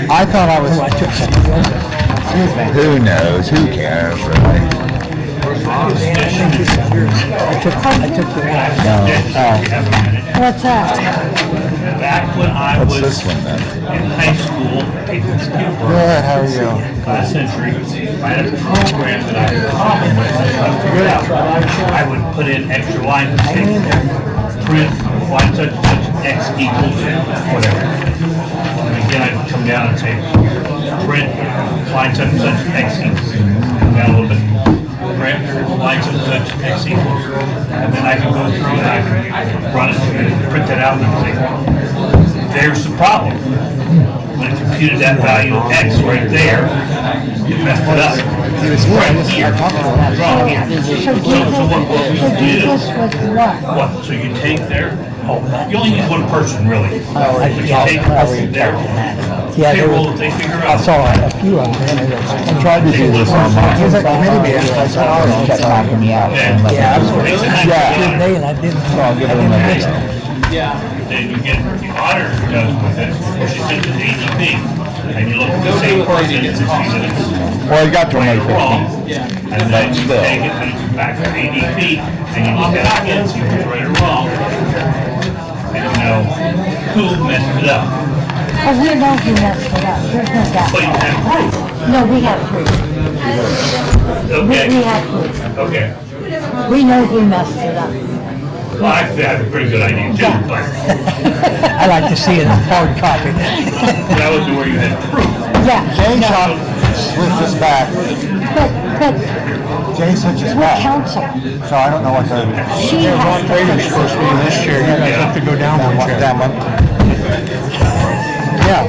Speaker 13: I thought I was. Excuse me.
Speaker 4: Who knows? Who cares, really?
Speaker 1: I took the one.
Speaker 5: What's that?
Speaker 14: Back when I
Speaker 4: What's
Speaker 14: was
Speaker 4: this one then?
Speaker 14: in high school,
Speaker 13: Good, how are you?
Speaker 14: last century, I had a program that I would common with, figured out. I would put in extra lines and say, print line such and such, X equals whatever. And again, I'd come down and say, print line such and such, X equals. Come down a little bit. Print line such and such, X equals. And then I could go through and I could run it and print it out and say, there's the problem. When it computed that value of X right there, it messed it up. It's right here, wrong here. So what we do,
Speaker 5: this was what?
Speaker 14: what, so you take their, you only need one person really. But you take their
Speaker 1: Yeah, there
Speaker 14: payroll
Speaker 1: was,
Speaker 14: that they figure
Speaker 1: I
Speaker 14: out.
Speaker 1: saw a few of them.
Speaker 4: I tried to do this online.
Speaker 13: Here's a committee meeting, I saw it, kept knocking me out.
Speaker 1: Yeah, I was going to
Speaker 14: Takes
Speaker 1: say
Speaker 14: an extra
Speaker 1: the other
Speaker 14: line.
Speaker 1: day and I didn't miss it.
Speaker 14: Then you get, the auditor does with it, she sends it to ADP, and you look at the same person, it's
Speaker 4: Well, you got to
Speaker 14: right
Speaker 4: make
Speaker 14: or wrong,
Speaker 4: it.
Speaker 14: and then you take it and it's back to ADP, and you look at it again, see if it's right or wrong, and you know who messed it up.
Speaker 5: Oh, we know who messed it up, there's no doubt.
Speaker 14: But you have proof.
Speaker 5: No, we have proof. We
Speaker 14: Okay,
Speaker 5: have proof.
Speaker 14: okay.
Speaker 5: We know who messed it up.
Speaker 14: Well, I have a pretty good idea too, but
Speaker 1: I like to see it in hard copy.
Speaker 14: that was where you had proof.
Speaker 5: Yeah,
Speaker 13: Jay switches back.
Speaker 5: but
Speaker 13: Jay switches
Speaker 5: we're
Speaker 13: back.
Speaker 5: council.
Speaker 13: So I don't know what the.
Speaker 5: She has to
Speaker 6: Trader's supposed to be in this chair, you guys have to go down one chair.
Speaker 13: That one. Yeah.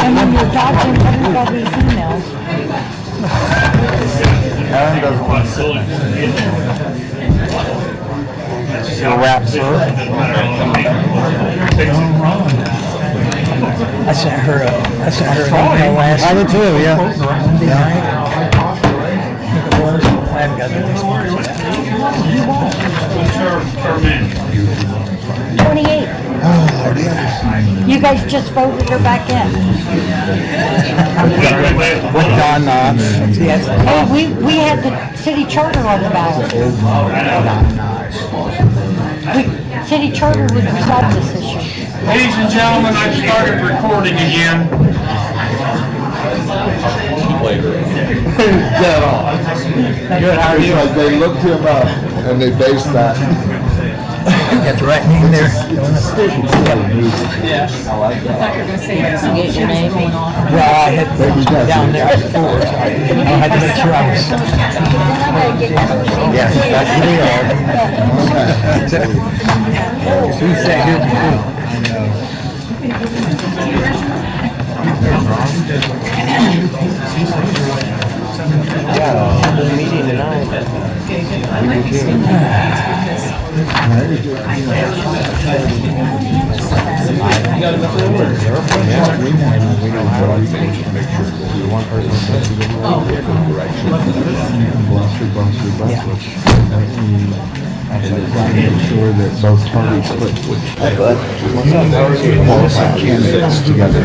Speaker 5: And when you're dodging everybody's emails,
Speaker 4: Aaron doesn't want to sit. Your wrap, sir.
Speaker 1: I sent her an email last.
Speaker 13: I did too, yeah.
Speaker 1: Monday night. I think it was. I haven't got the response yet.
Speaker 5: 28. You guys just voted her back in.
Speaker 13: With Don Knotts.
Speaker 5: Hey, we had the city charter on the ballot. City charter would resolve this issue.
Speaker 6: Ladies and gentlemen, I've started recording again.
Speaker 4: Good, how are you? They looked him up and they based that.
Speaker 1: Got the right name there. Well, I had down there before. I had to make sure I was.
Speaker 13: Yes, that's who they are.
Speaker 1: Who said good?
Speaker 13: Yeah, meeting tonight. Sure that both parties put qualified candidates together.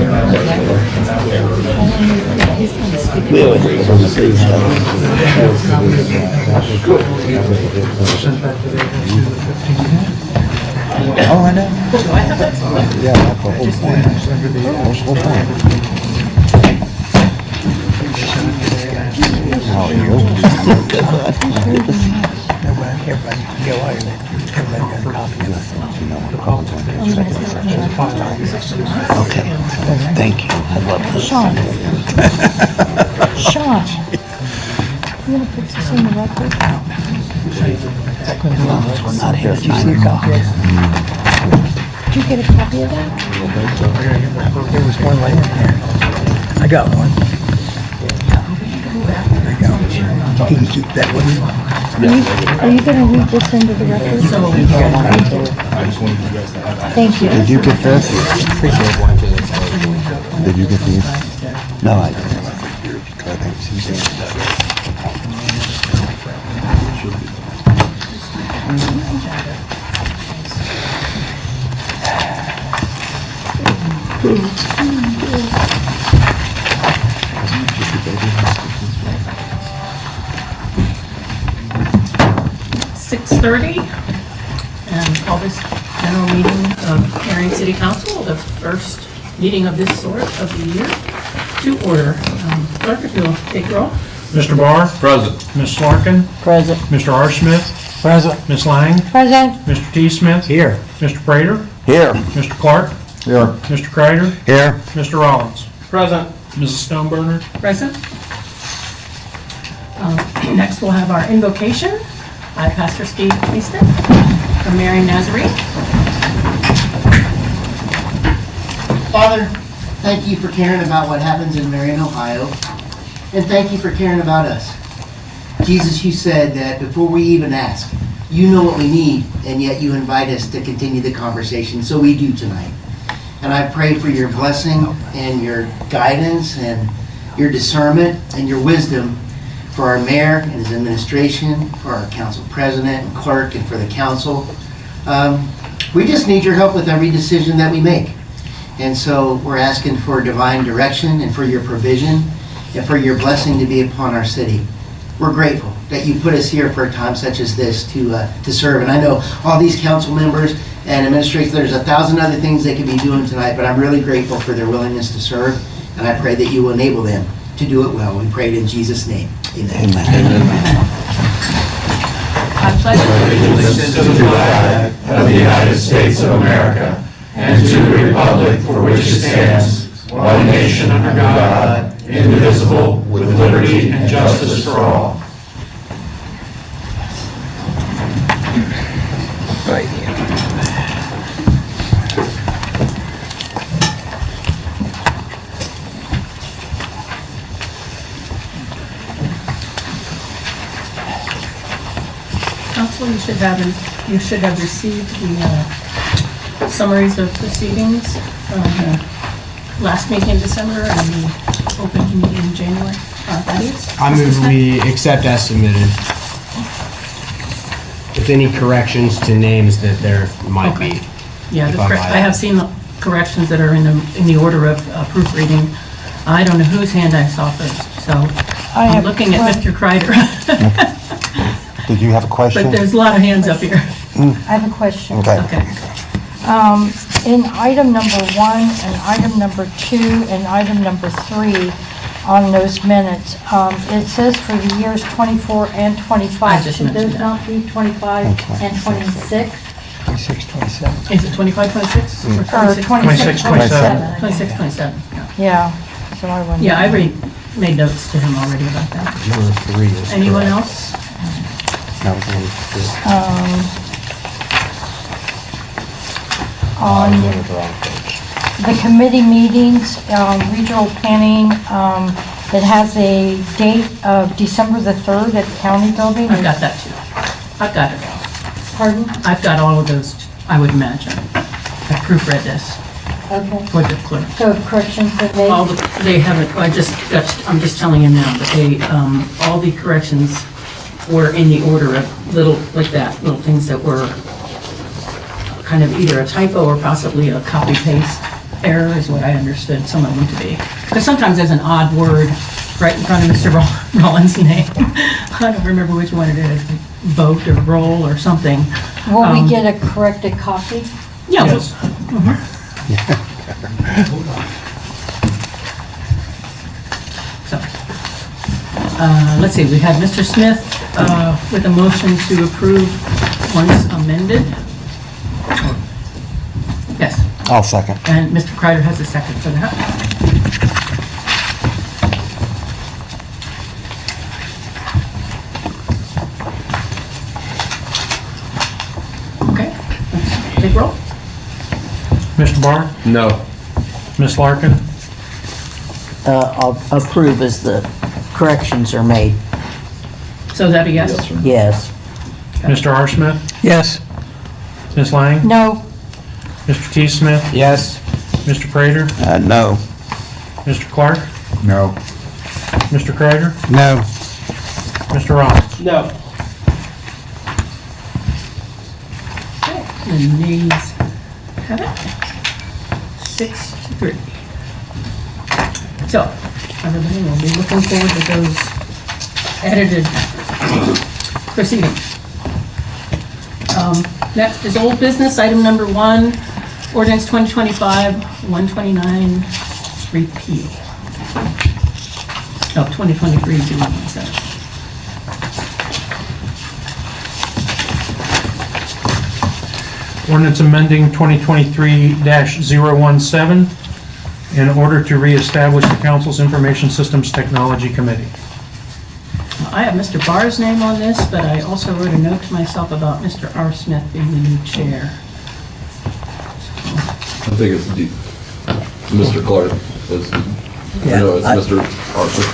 Speaker 13: Oh, I know. Yeah, that's the whole point. That's the whole point. How are you?
Speaker 1: Everybody can go out there. Everybody got a copy of it.
Speaker 13: Okay, thank you. I love this.
Speaker 5: Sean. Sean. You want to put this in the record?
Speaker 13: We're not here
Speaker 1: Did you see a copy of it?
Speaker 5: Did you get a copy of that?
Speaker 1: There was one right in there. I got one. I got one. You can keep that one.
Speaker 5: Are you going to read this into the record? Thank you.
Speaker 13: Did you get this? Did you get these? No, I didn't.
Speaker 15: .30 and call this general meeting of Marion City Council, the first meeting of this sort of the year, to order. Clerk, if you'll take roll.
Speaker 6: Mr. Barr? Present. Ms. Larkin?
Speaker 5: Present.
Speaker 6: Mr. R. Smith?
Speaker 1: Present.
Speaker 6: Ms. Lang?
Speaker 5: Present.
Speaker 6: Mr. T. Smith?
Speaker 1: Here.
Speaker 6: Mr. Prater?
Speaker 13: Here.
Speaker 6: Mr. Clark?
Speaker 13: Here.
Speaker 6: Mr. Kreider?
Speaker 13: Here.
Speaker 6: Mr. Rollins? Present. Mrs. Stoneburner?
Speaker 15: Present. Next, we'll have our invocation by Pastor Steve Easton from Marion Nazarene.
Speaker 16: Father, thank you for caring about what happens in Marion, Ohio, and thank you for caring about us. Jesus, you said that before we even ask, you know what we need, and yet you invite us to continue the conversation, so we do tonight. And I pray for your blessing and your guidance and your discernment and your wisdom for our mayor and his administration, for our council president and clerk, and for the council. We just need your help with every decision that we make. And so we're asking for divine direction and for your provision and for your blessing to be upon our city. We're grateful that you put us here for a time such as this to serve. And I know all these council members and administrators, there's 1,000 other things they could be doing tonight, but I'm really grateful for their willingness to serve. And I pray that you will enable them to do it well. We pray it in Jesus' name. Amen.
Speaker 15: I pledge
Speaker 17: allegiance to the flag of the United States of America and to the republic for which it stands, one nation under God, indivisible, with liberty and justice for all.
Speaker 15: Council, you should have received the summaries of proceedings from the last meeting in December and the open meeting in January. That is.
Speaker 18: I move we accept as submitted. With any corrections to names that there might be.
Speaker 15: Yeah,
Speaker 18: if I might
Speaker 15: I have seen the corrections that are in the order of proofreading. I don't know whose hand I saw first, so I'm looking at Mr. Kreider.
Speaker 13: Did you have a question?
Speaker 15: But there's a lot of hands up here.
Speaker 5: I have a question.
Speaker 13: Okay.
Speaker 5: In item number 1 and item number 2 and item number 3 on those minutes, it says for the years 24 and 25.
Speaker 15: just
Speaker 5: Should
Speaker 15: mentioned
Speaker 5: those not be 25 and 26?
Speaker 1: 26, 27.
Speaker 15: Is it 25, 26?
Speaker 5: Or
Speaker 15: 26,
Speaker 5: 26, 27?
Speaker 15: 26, 27, yeah.
Speaker 5: Yeah, so I wouldn't.
Speaker 15: Yeah, I already made notes to him already about that.
Speaker 18: Number 3 is
Speaker 15: Anyone
Speaker 18: correct.
Speaker 15: else?
Speaker 18: That was number 3.
Speaker 5: On
Speaker 18: I was on the wrong page.
Speaker 5: the committee meetings, regional planning, it has a date of December the 3rd at the county building.
Speaker 15: I've got that too. I've got it all.
Speaker 5: Pardon?
Speaker 15: I've got all of those, I would imagine. I proofread this
Speaker 5: Okay.
Speaker 15: for the clerk.
Speaker 5: So corrections that they,
Speaker 15: All the, they haven't, I'm just telling him now, but they, all the corrections were in the order of little, like that, little things that were kind of either a typo or possibly a copy-paste error is what I understood some of them to be. Because sometimes there's an odd word right in front of Mr. Rollins' name. I don't remember which one it is, vote or roll or something.
Speaker 5: will we get a corrected copy?
Speaker 15: Yeah.
Speaker 6: Yes.
Speaker 15: So, let's see, we had Mr. Smith with a motion to approve once amended. Yes,
Speaker 13: I'll second.
Speaker 15: and Mr. Kreider has a second for that. Okay, let's take roll.
Speaker 6: Mr. Barr?
Speaker 17: No.
Speaker 6: Ms. Larkin?
Speaker 19: I'll approve as the corrections are made.
Speaker 15: So is that a yes?
Speaker 19: Yes.
Speaker 6: Mr. R. Smith?
Speaker 1: Yes.
Speaker 6: Ms. Lang?
Speaker 5: No.
Speaker 6: Mr. T. Smith?
Speaker 18: Yes.
Speaker 6: Mr. Prater?
Speaker 13: No.
Speaker 6: Mr. Clark?
Speaker 13: No.
Speaker 6: Mr. Kreider?
Speaker 13: No.
Speaker 6: Mr. Rollins?
Speaker 15: No. The nays have it. 6-3. So, everybody will be looking forward to those edited proceedings. Next is old business, item number 1, ordinance 2025-129, repeal. No, 2023-0117.
Speaker 6: Ordinance amending 2023-017 in order to reestablish the council's Information Systems Technology Committee.
Speaker 15: I have Mr. Barr's name on this, but I also wrote a note to myself about Mr. R. Smith being the new chair.
Speaker 17: I think it's Mr. Clark. No, it's Mr. Arthur.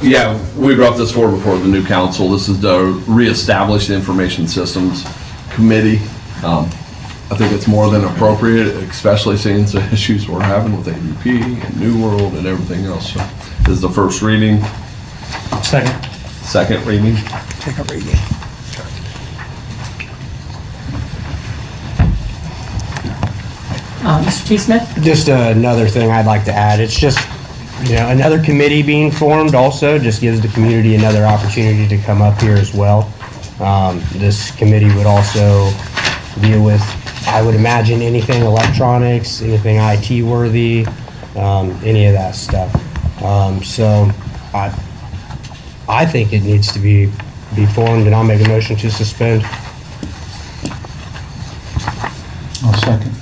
Speaker 17: Yeah, we brought this forward before the new council. This is to reestablish the Information Systems Committee. I think it's more than appropriate, especially seeing the issues we're having with ADP and New World and everything else. So this is the first reading. Second reading.
Speaker 1: Second reading.
Speaker 15: Mr. T. Smith?
Speaker 18: Just another thing I'd like to add, it's just, another committee being formed also just gives the community another opportunity to come up here as well. This committee would also deal with, I would imagine, anything electronics, anything IT worthy, any of that stuff. So I think it needs to be formed, and I'll make a motion to suspend.
Speaker 13: I'll second.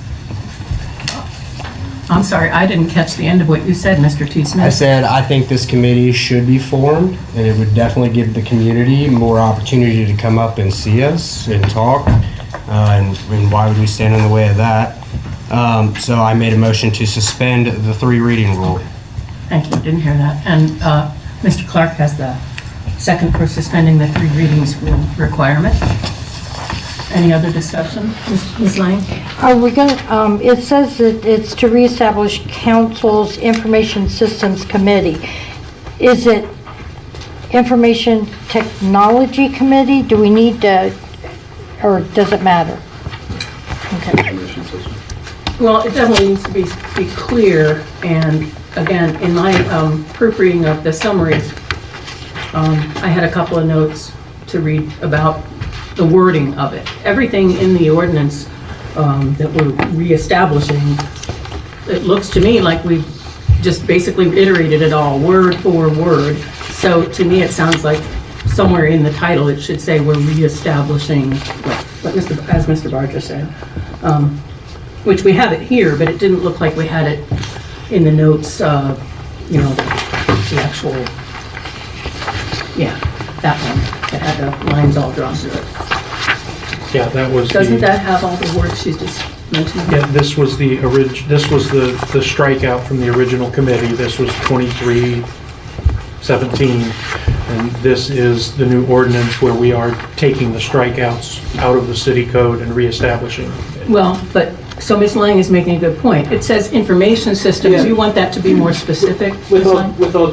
Speaker 15: I'm sorry, I didn't catch the end of what you said, Mr. T. Smith.
Speaker 18: I said, I think this committee should be formed, and it would definitely give the community more opportunity to come up and see us and talk, and why would we stand in the way of that? So I made a motion to suspend the 3 reading rule.
Speaker 15: Thank you, didn't hear that. And Mr. Clark has the second for suspending the 3 readings rule requirement. Any other discussion? Ms. Lang?
Speaker 5: Are we going to, it says that it's to reestablish council's information systems committee. Is it information technology committee? Do we need to, or does it matter? Okay.
Speaker 15: Well, it definitely needs to be clear, and again, in my proofreading of the summaries, I had a couple of notes to read about the wording of it. Everything in the ordinance that we're reestablishing, it looks to me like we've just basically iterated it all, word for word. So to me, it sounds like somewhere in the title, it should say we're reestablishing, as Mr. Barger said, which we have it here, but it didn't look like we had it in the notes, you know, the actual, yeah, that one. It had the lines all drawn through it.
Speaker 6: Yeah, that was
Speaker 15: Doesn't that have all the words she's just mentioned?
Speaker 6: Yeah, this was the strikeout from the original committee. This was 2317, and this is the new ordinance where we are taking the strikeouts out of the city code and reestablishing.
Speaker 15: Well, but, so Ms. Lang is making a good point. It says information systems.
Speaker 7: Yeah.
Speaker 15: You want that to be more specific,
Speaker 7: With
Speaker 15: Ms.
Speaker 7: all,
Speaker 15: Lang?
Speaker 7: with all,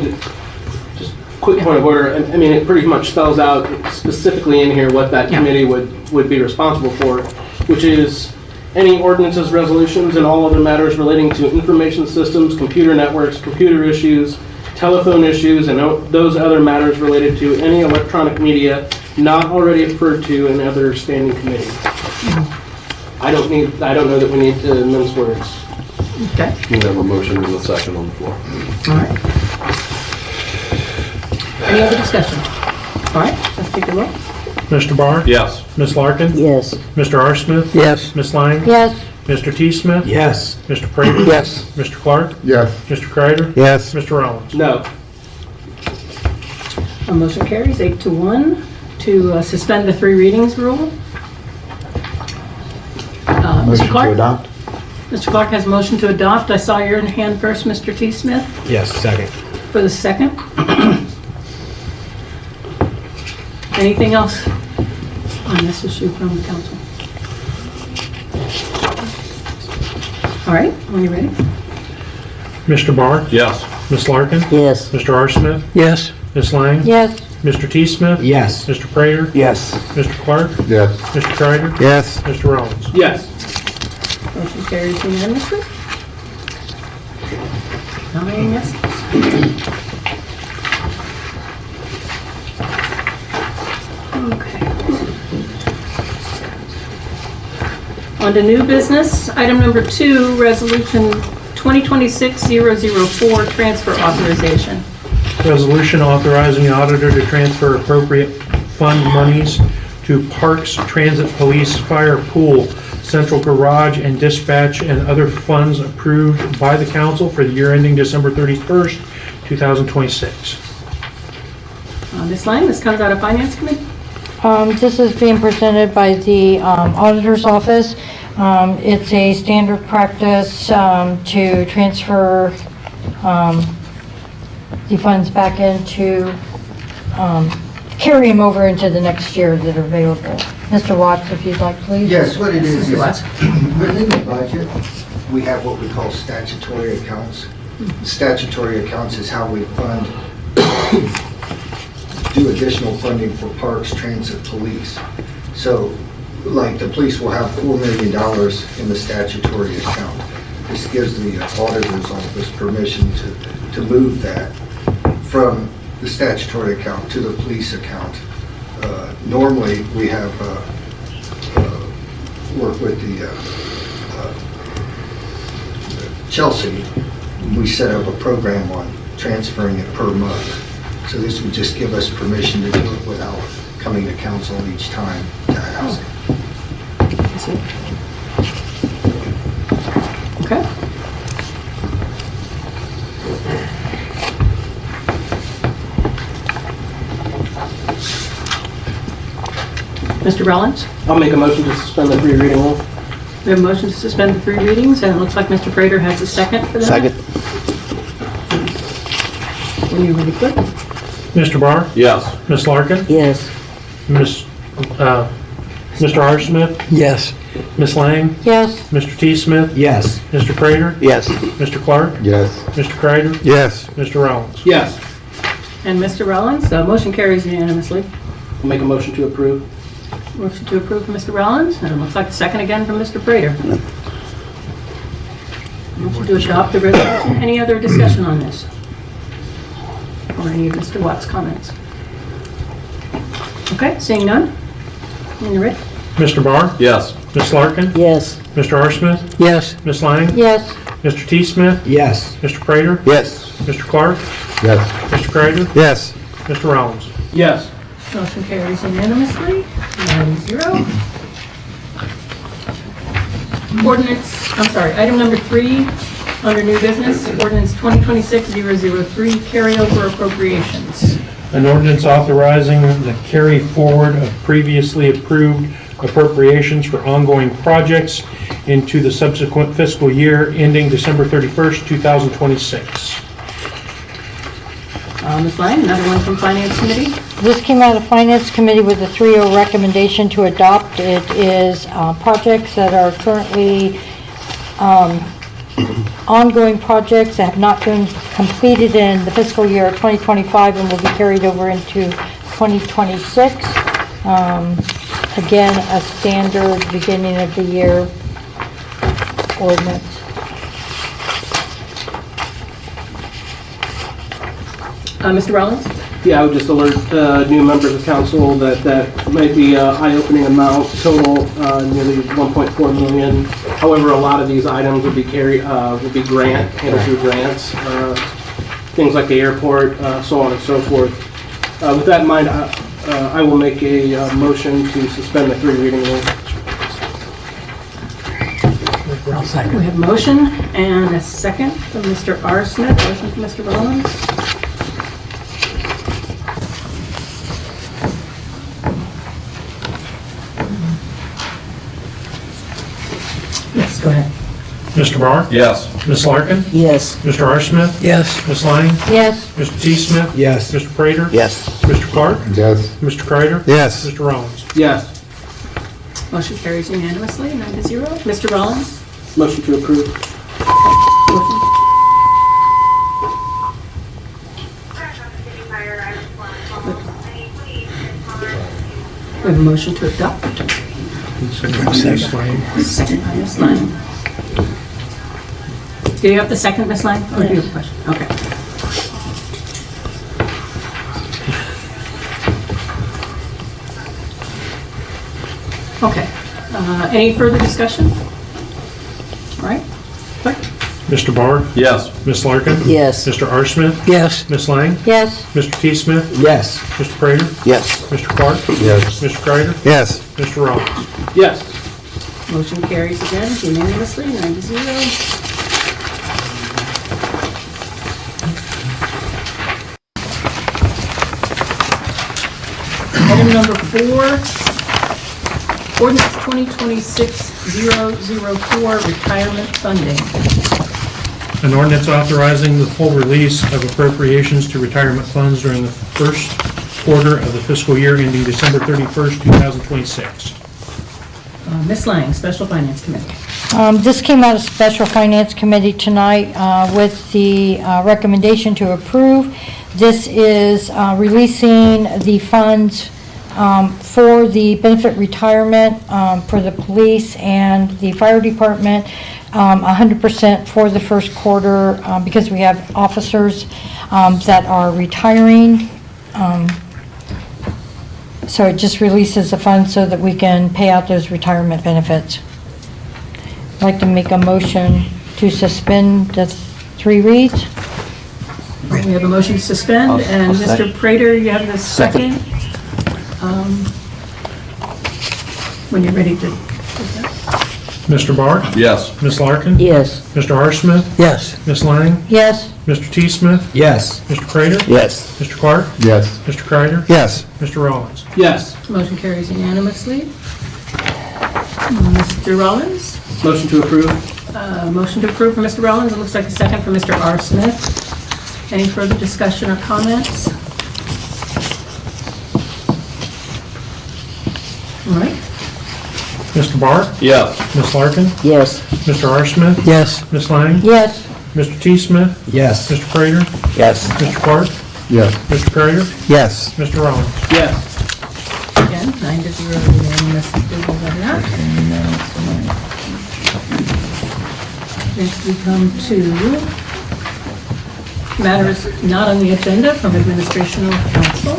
Speaker 7: just quick point of order, I mean, it pretty much spells out specifically in here what that committee would be responsible for, which is any ordinances, resolutions, and all other matters relating to information systems, computer networks, computer issues, telephone issues, and those other matters related to any electronic media not already referred to in other standing committees. I don't know that we need to mince words.
Speaker 15: Okay.
Speaker 20: We have a motion and a second on the floor.
Speaker 15: All right. Any other discussion? All right, let's take a look.
Speaker 6: Mr. Barr?
Speaker 20: Yes.
Speaker 6: Ms. Larkin?
Speaker 19: Yes.
Speaker 6: Mr. R. Smith?
Speaker 1: Yes.
Speaker 6: Ms. Lang?
Speaker 5: Yes.
Speaker 6: Mr. T. Smith?
Speaker 12: Yes.
Speaker 6: Mr. Prater?
Speaker 1: Yes.
Speaker 6: Mr. Clark?
Speaker 13: Yes.
Speaker 6: Mr. Kreider?
Speaker 13: Yes.
Speaker 6: Mr. Rollins?
Speaker 7: No.
Speaker 15: A motion carries 8-1 to suspend the 3 readings rule. Mr.
Speaker 13: Motion to
Speaker 15: Clark?
Speaker 13: adopt?
Speaker 15: Mr. Clark has a motion to adopt. I saw your hand first, Mr. T. Smith,
Speaker 18: Yes, second.
Speaker 15: for the second. Anything else on this issue from the council? All right, when you're ready.
Speaker 6: Mr. Barr?
Speaker 20: Yes.
Speaker 6: Ms. Larkin?
Speaker 19: Yes.
Speaker 6: Mr. R. Smith?
Speaker 1: Yes.
Speaker 6: Ms. Lang?
Speaker 5: Yes.
Speaker 6: Mr. T. Smith?
Speaker 9: Yes.
Speaker 6: Mr. Prater?
Speaker 1: Yes.
Speaker 6: Mr. Clark?
Speaker 13: Yes.
Speaker 6: Mr. Kreider?
Speaker 13: Yes.
Speaker 6: Mr. Rollins?
Speaker 7: Yes.
Speaker 15: Motion carries unanimously. 9 yeses. Okay. On to new business. Item number 2, resolution 2026-004, transfer authorization.
Speaker 6: Resolution authorizing the auditor to transfer appropriate fund monies to Parks, Transit, Police, Fire, Pool, Central Garage, and Dispatch, and other funds approved by the council for the year ending December 31st, 2026.
Speaker 15: Ms. Lang, this comes out of Finance Committee.
Speaker 5: This is being presented by the auditor's office. It's a standard practice to transfer the funds back into, carry them over into the next year that are available. Mr. Watts, if you'd like, please.
Speaker 8: Yes, what it is,
Speaker 15: Mr. Watts.
Speaker 8: within the budget, we have what we call statutory accounts. Statutory accounts is how we fund, do additional funding for parks, transit, police. So, like, the police will have $4 million in the statutory account. This gives the auditor's office permission to move that from the statutory account to the police account. Normally, we have worked with the Chelsea. We set up a program on transferring it per month. So this would just give us permission to do it without coming to council each time to ask.
Speaker 15: Okay. Mr. Rollins?
Speaker 7: I'll make a motion to suspend the 3 reading rule.
Speaker 15: We have a motion to suspend the 3 readings, and it looks like Mr. Prater has a second for that.
Speaker 18: Second.
Speaker 15: When you're ready, quick.
Speaker 6: Mr. Barr?
Speaker 20: Yes.
Speaker 6: Ms. Larkin?
Speaker 19: Yes.
Speaker 6: Mr. R. Smith?
Speaker 1: Yes.
Speaker 6: Ms. Lang?
Speaker 5: Yes.
Speaker 6: Mr. T. Smith?
Speaker 18: Yes.
Speaker 6: Mr. Prater?
Speaker 13: Yes.
Speaker 6: Mr. Clark?
Speaker 13: Yes.
Speaker 6: Mr. Kreider?
Speaker 13: Yes.
Speaker 6: Mr. Rollins?
Speaker 9: Yes.
Speaker 15: And Mr. Rollins, motion carries unanimously.
Speaker 9: Make a motion to approve.
Speaker 15: Motion to approve from Mr. Rollins, and it looks like a second again from Mr. Prater. Motion to adopt the resolution. Any other discussion on this? Or any of Mr. Watt's comments? Okay, seeing none. And Rick?
Speaker 6: Mr. Barr?
Speaker 20: Yes.
Speaker 6: Ms. Larkin?
Speaker 19: Yes.
Speaker 6: Mr. R. Smith?
Speaker 1: Yes.
Speaker 6: Ms. Lang?
Speaker 5: Yes.
Speaker 6: Mr. T. Smith?
Speaker 18: Yes.
Speaker 6: Mr. Prater?
Speaker 13: Yes.
Speaker 6: Mr. Clark?
Speaker 13: Yes.
Speaker 6: Mr. Kreider?
Speaker 13: Yes.
Speaker 6: Mr. Rollins?
Speaker 9: Yes.
Speaker 15: Motion carries unanimously, 9-0. Item number 3, under new business, ordinance 2026-003, carryover appropriations.
Speaker 6: An ordinance authorizing the carry forward of previously approved appropriations for ongoing projects into the subsequent fiscal year ending December 31st, 2026.
Speaker 15: Ms. Lang, another one from Finance Committee.
Speaker 5: This came out of Finance Committee with a 3-0 recommendation to adopt. It is projects that are currently ongoing projects that have not been completed in the fiscal year 2025 and will be carried over into 2026. Again, a standard beginning of the year ordinance.
Speaker 15: Mr. Rollins?
Speaker 9: Yeah, I would just alert new members of council that that might be an eye-opening amount, total nearly 1.4 million. However, a lot of these items would be handled through grants, things like the airport, so on and so forth. With that in mind, I will make a motion to suspend the 3 reading rule.
Speaker 15: We have motion and a second from Mr. R. Smith. Motion from Mr. Rollins. Yes, go ahead.
Speaker 6: Mr. Barr?
Speaker 20: Yes.
Speaker 6: Ms. Larkin?
Speaker 19: Yes.
Speaker 6: Mr. R. Smith?
Speaker 1: Yes.
Speaker 6: Ms. Lang?
Speaker 5: Yes.
Speaker 6: Mr. T. Smith?
Speaker 18: Yes.
Speaker 6: Mr. Prater?
Speaker 13: Yes.
Speaker 6: Mr. Clark?
Speaker 13: Yes.
Speaker 6: Mr. Kreider?
Speaker 13: Yes.
Speaker 6: Mr. Rollins?
Speaker 9: Yes.
Speaker 15: Motion carries unanimously, 9-0. Mr. Rollins?
Speaker 9: Motion to approve.
Speaker 15: Motion. We have a motion to adopt. Second by Ms. Lang. Do you have the second, Ms. Lang? Or do you have a question? Okay. Okay. Any further discussion? All right. Clerk?
Speaker 6: Mr. Barr?
Speaker 20: Yes.
Speaker 6: Ms. Larkin?
Speaker 19: Yes.
Speaker 6: Mr. R. Smith?
Speaker 1: Yes.
Speaker 6: Ms. Lang?
Speaker 5: Yes.
Speaker 6: Mr. T. Smith?
Speaker 18: Yes.
Speaker 6: Mr. Prater?
Speaker 13: Yes.
Speaker 6: Mr. Clark?
Speaker 13: Yes.
Speaker 6: Mr. Kreider?
Speaker 13: Yes.
Speaker 6: Mr. Rollins?
Speaker 9: Yes.
Speaker 15: Motion carries again unanimously, 9-0. Item number 4, ordinance 2026-004, retirement funding.
Speaker 6: An ordinance authorizing the full release of appropriations to retirement funds during the first quarter of the fiscal year ending December 31st, 2026.
Speaker 15: Ms. Lang, Special Finance Committee.
Speaker 5: This came out of Special Finance Committee tonight with the recommendation to approve. This is releasing the funds for the benefit retirement for the police and the fire department, 100% for the first quarter because we have officers that are retiring. So it just releases the funds so that we can pay out those retirement benefits. I'd like to make a motion to suspend the 3 reads.
Speaker 15: We have a motion to suspend, and Mr. Prater, you have the second. When you're ready to take that.
Speaker 6: Mr. Barr?
Speaker 20: Yes.
Speaker 6: Ms. Larkin?
Speaker 19: Yes.
Speaker 6: Mr. R. Smith?
Speaker 1: Yes.
Speaker 6: Ms. Lang?
Speaker 5: Yes.
Speaker 6: Mr. T. Smith?
Speaker 18: Yes.
Speaker 6: Mr. Prater?
Speaker 13: Yes.
Speaker 6: Mr. Clark?
Speaker 13: Yes.
Speaker 6: Mr. Kreider?
Speaker 13: Yes.
Speaker 6: Mr. Rollins?
Speaker 9: Yes.
Speaker 15: Motion carries unanimously. Mr. Rollins?
Speaker 9: Motion to approve.
Speaker 15: Motion to approve for Mr. Rollins. It looks like a second for Mr. R. Smith. Any further discussion or comments? All right.
Speaker 6: Mr. Barr?
Speaker 20: Yes.
Speaker 6: Ms. Larkin?
Speaker 19: Yes.
Speaker 6: Mr. R. Smith?
Speaker 1: Yes.
Speaker 6: Ms. Lang?
Speaker 5: Yes.
Speaker 6: Mr. T. Smith?
Speaker 18: Yes.
Speaker 6: Mr. Prater?
Speaker 18: Yes.
Speaker 6: Mr. Clark?
Speaker 13: Yes.
Speaker 6: Mr. Perrier?
Speaker 13: Yes.
Speaker 6: Mr. Rollins?
Speaker 15: Yes. Again, 9-0 unanimous approval of that. Next we come to matters not on the agenda from administration or council.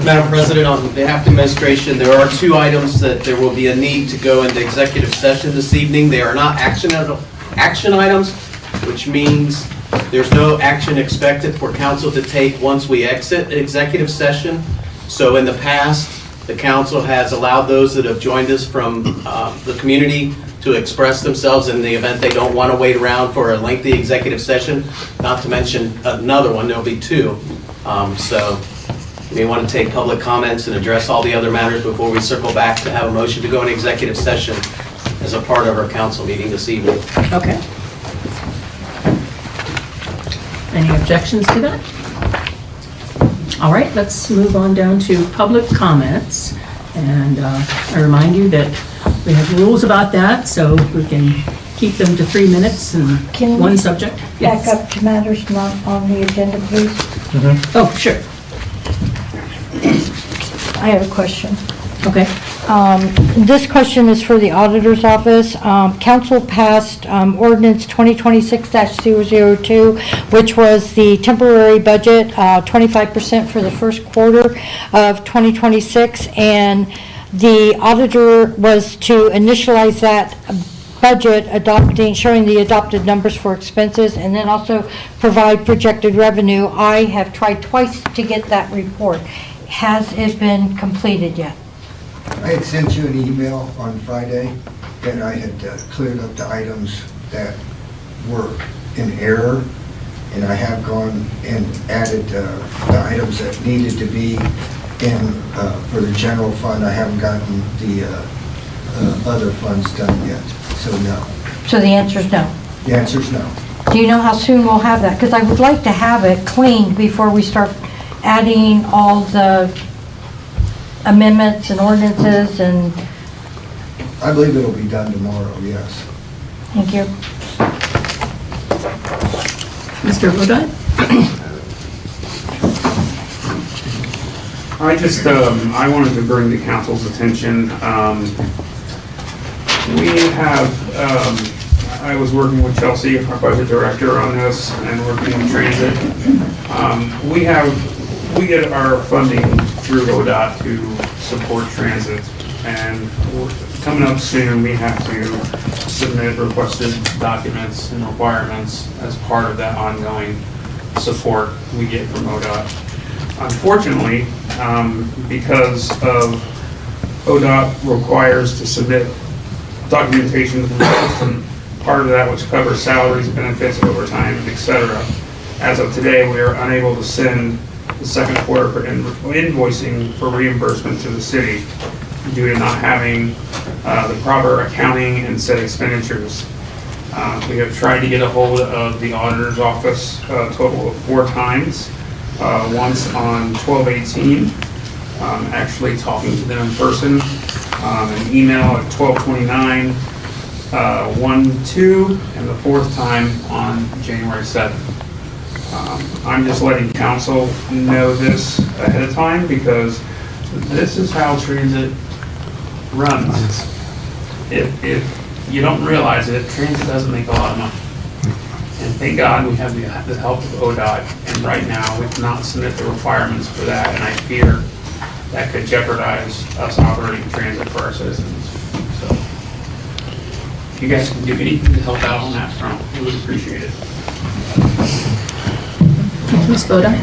Speaker 2: Madam President, on behalf of the administration, there are 2 items that there will be a need to go into executive session this evening. They are not action items, which means there's no action expected for council to take once we exit executive session. So in the past, the council has allowed those that have joined us from the community to express themselves in the event they don't want to wait around for a lengthy executive session, not to mention another one, there'll be 2. So you may want to take public comments and address all the other matters before we circle back to have a motion to go in executive session as a part of our council meeting this evening.
Speaker 15: Okay. Any objections to that? All right, let's move on down to public comments. And I remind you that we have rules about that, so we can keep them to 3 minutes and
Speaker 5: Can
Speaker 15: one
Speaker 5: we
Speaker 15: subject.
Speaker 5: Back
Speaker 15: Yes.
Speaker 5: up to matters not on the agenda, please.
Speaker 15: Oh, sure.
Speaker 5: I have a question.
Speaker 15: Okay.
Speaker 5: This question is for the auditor's office. Council passed ordinance 2026-002, which was the temporary budget, 25% for the first quarter of 2026, and the auditor was to initialize that budget showing the adopted numbers for expenses, and then also provide projected revenue. I have tried twice to get that report. Has it been completed yet?
Speaker 8: I had sent you an email on Friday that I had cleared up the items that were in error, and I have gone and added the items that needed to be in for the general fund. I haven't gotten the other funds done yet, so no.
Speaker 5: So the answer is no.
Speaker 8: The answer is no.
Speaker 5: Do you know how soon we'll have that? Because I would like to have it cleaned before we start adding all the amendments and ordinances and...
Speaker 8: I believe it'll be done tomorrow, yes.
Speaker 5: Thank you.
Speaker 15: Mr. Bodine?
Speaker 11: I wanted to bring to council's attention, I was working with Chelsea, our budget director, on this, and working with transit. We get our funding through ODOT to support transit, and coming up soon, we have to submit requested documents and requirements as part of that ongoing support we get from ODOT. Unfortunately, because of ODOT requires to submit documentation to the system, part of that which covers salaries, benefits, overtime, etc. As of today, we are unable to send the second quarter for invoicing for reimbursement to the city due to not having the proper accounting and set expenditures. We have tried to get a hold of the auditor's office a total of 4 times. Once on 12/18, actually talking to them in person, an email at 12/29, 1/2, and the 4th time on January 7th. I'm just letting council know this ahead of time because this is how transit runs. If you don't realize it, transit doesn't make a lot of money. And thank God we have the help of ODOT, and right now we cannot submit the requirements for that, and I fear that could jeopardize us operating transit for our citizens. So, if you guys can do anything to help out on that front, we would appreciate it.
Speaker 15: Ms. Bodine?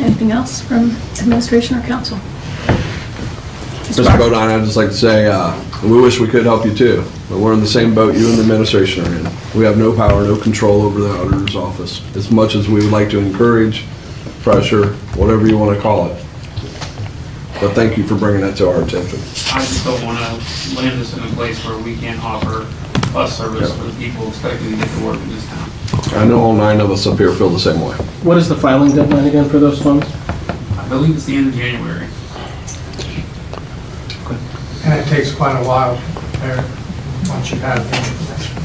Speaker 15: Anything else from administration or council?
Speaker 20: Mr. Bodine, I'd just like to say, we wish we could help you too, but we're in the same boat you and the administration are in. We have no power, no control over the auditor's office. As much as we would like to encourage, pressure, whatever you want to call it. But thank you for bringing that to our attention.
Speaker 11: I just don't want to land us in a place where we can't offer bus service for the people expecting to get to work in this town.
Speaker 20: I know all 9 of us up here feel the same way.
Speaker 7: What is the filing deadline again for those funds?
Speaker 11: I believe it's the end of January.
Speaker 12: And it takes quite a while there, once you have the information.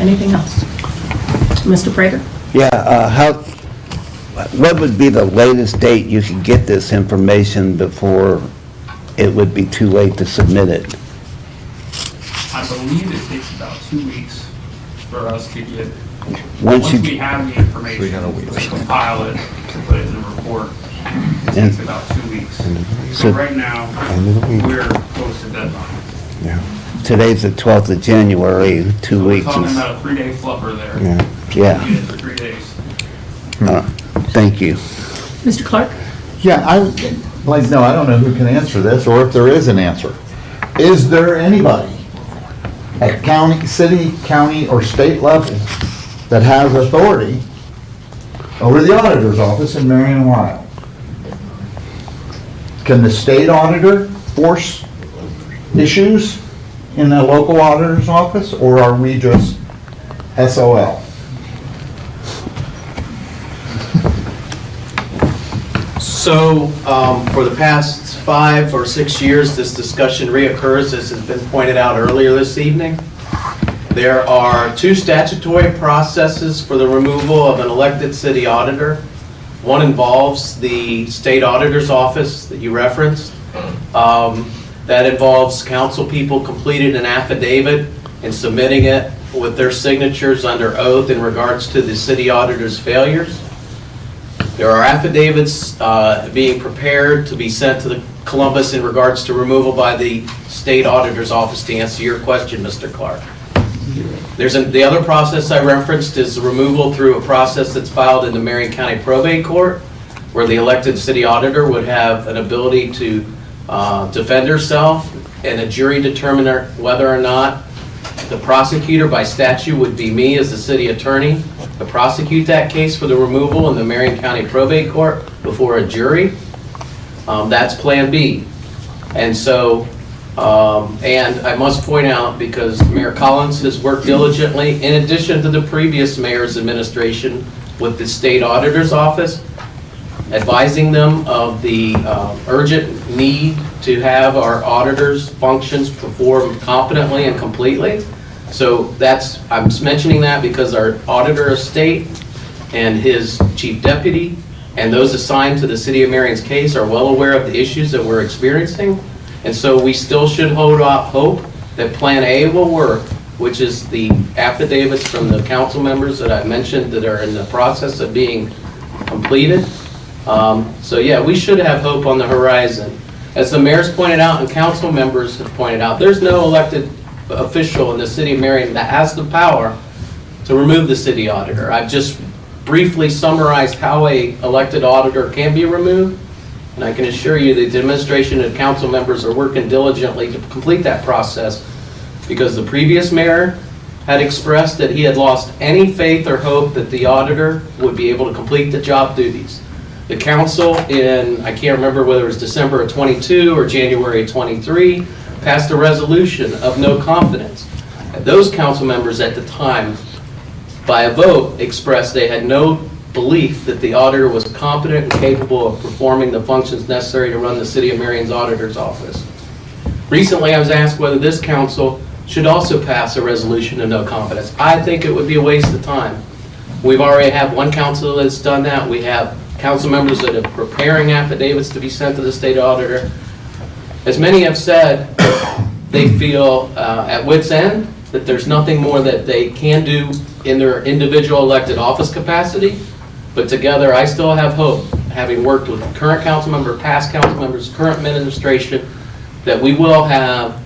Speaker 15: Anything else? Mr. Prater?
Speaker 21: Yeah, what would be the latest date you could get this information before it would be too late to submit it?
Speaker 11: I believe it takes about 2 weeks for us to get,
Speaker 21: Once
Speaker 11: once
Speaker 21: you-
Speaker 11: we have the information, to compile it, to put it in a report, it
Speaker 21: And-
Speaker 11: takes about 2 weeks.
Speaker 21: So-
Speaker 11: So right now,
Speaker 21: End of the week.
Speaker 11: we're close to deadline.
Speaker 21: Today's the 12th of January, 2
Speaker 11: We're
Speaker 21: weeks.
Speaker 11: talking
Speaker 21: is-
Speaker 11: about a 3-day fluffer there.
Speaker 21: Yeah.
Speaker 11: Get it for 3 days.
Speaker 21: Thank you.
Speaker 15: Mr. Clark?
Speaker 4: Yeah, no, I don't know who can answer this, or if there is an answer. Is there anybody at county, city, county, or state level that has authority over the auditor's office in Marion, Ohio? Can the state auditor force issues in the local auditor's office, or are we just SOL?
Speaker 2: So, for the past 5 or 6 years, this discussion reoccurs, as has been pointed out earlier this evening. There are 2 statutory processes for the removal of an elected city auditor. One involves the state auditor's office that you referenced. That involves council people completing an affidavit and submitting it with their signatures under oath in regards to the city auditor's failures. There are affidavits being prepared to be sent to the Columbus in regards to removal by the state auditor's office, to answer your question, Mr. Clark. The other process I referenced is the removal through a process that's filed in the Marion County Probate Court, where the elected city auditor would have an ability to defend herself, and a jury determine whether or not the prosecutor by statute would be me as the city attorney to prosecute that case for the removal in the Marion County Probate Court before a jury. That's Plan B. And so, and I must point out, because Mayor Collins has worked diligently, in addition to the previous mayor's administration, with the state auditor's office, advising them of the urgent need to have our auditors' functions performed competently and completely. So I'm mentioning that because our auditor of state and his chief deputy and those assigned to the city of Marion's case are well aware of the issues that we're experiencing. And so we still should hold out hope that Plan A will work, which is the affidavits from the council members that I mentioned that are in the process of being completed. So yeah, we should have hope on the horizon. As the mayor's pointed out and council members have pointed out, there's no elected official in the city of Marion that has the power to remove the city auditor. I've just briefly summarized how a elected auditor can be removed, and I can assure you that the administration and council members are working diligently to complete that process, because the previous mayor had expressed that he had lost any faith or hope that the auditor would be able to complete the job duties. The council in, I can't remember whether it was December of 22 or January of 23, passed a resolution of no confidence. And those council members at the time, by a vote, expressed they had no belief that the auditor was competent and capable of performing the functions necessary to run the City of Marion's auditor's office. Recently, I was asked whether this council should also pass a resolution of no confidence. I think it would be a waste of time. We've already had one council that's done that. We have council members that are preparing affidavits to be sent to the state auditor. As many have said, they feel at wit's end that there's nothing more that they can do in their individual elected office capacity. But together, I still have hope, having worked with current council member, past council members, current administration, that we will have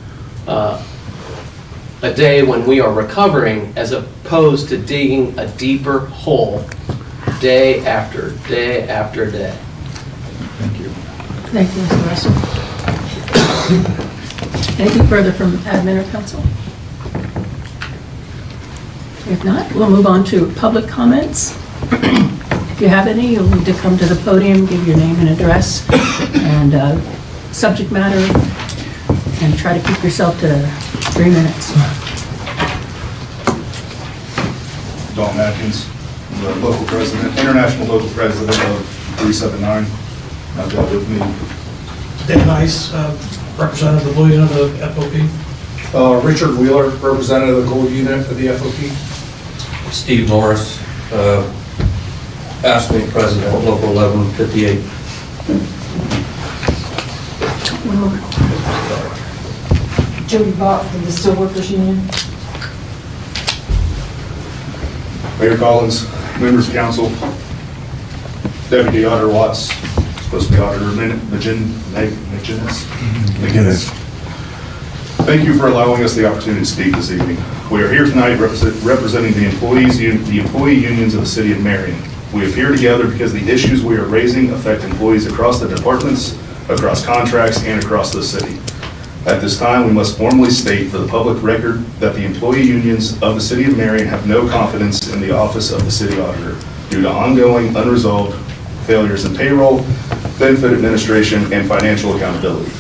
Speaker 2: a day when we are recovering, as opposed to digging a deeper hole day after day after day.
Speaker 4: Thank you.
Speaker 15: Thank you, Mr. Russell. Anything further from admin or council? If not, we'll move on to public comments. If you have any, you'll need to come to the podium, give your name and address and subject matter, and try to keep yourself to 3 minutes.
Speaker 22: Dalton Atkins,
Speaker 3: the local president, international local president of 379. I've got with me
Speaker 12: Dan Nice, representative of the William of the FOP. Richard Wheeler, representative of the Gold Unit of the FOP.
Speaker 22: Steve Norris, ASME president of Local 1158.
Speaker 15: One more.
Speaker 23: Jody Bott from the Steelworkers Union.
Speaker 3: Mayor Collins, members of council, Deputy Auditor Watts, supposed to be Auditor McGinnis. Thank you for allowing us the opportunity to speak this evening. We are here tonight representing the employee unions of the city of Marion. We appear together because the issues we are raising affect employees across the departments, across contracts, and across the city. At this time, we must formally state for the public record that the employee unions of the city of Marion have no confidence in the office of the city auditor due to ongoing unresolved failures in payroll, benefit administration, and financial accountability.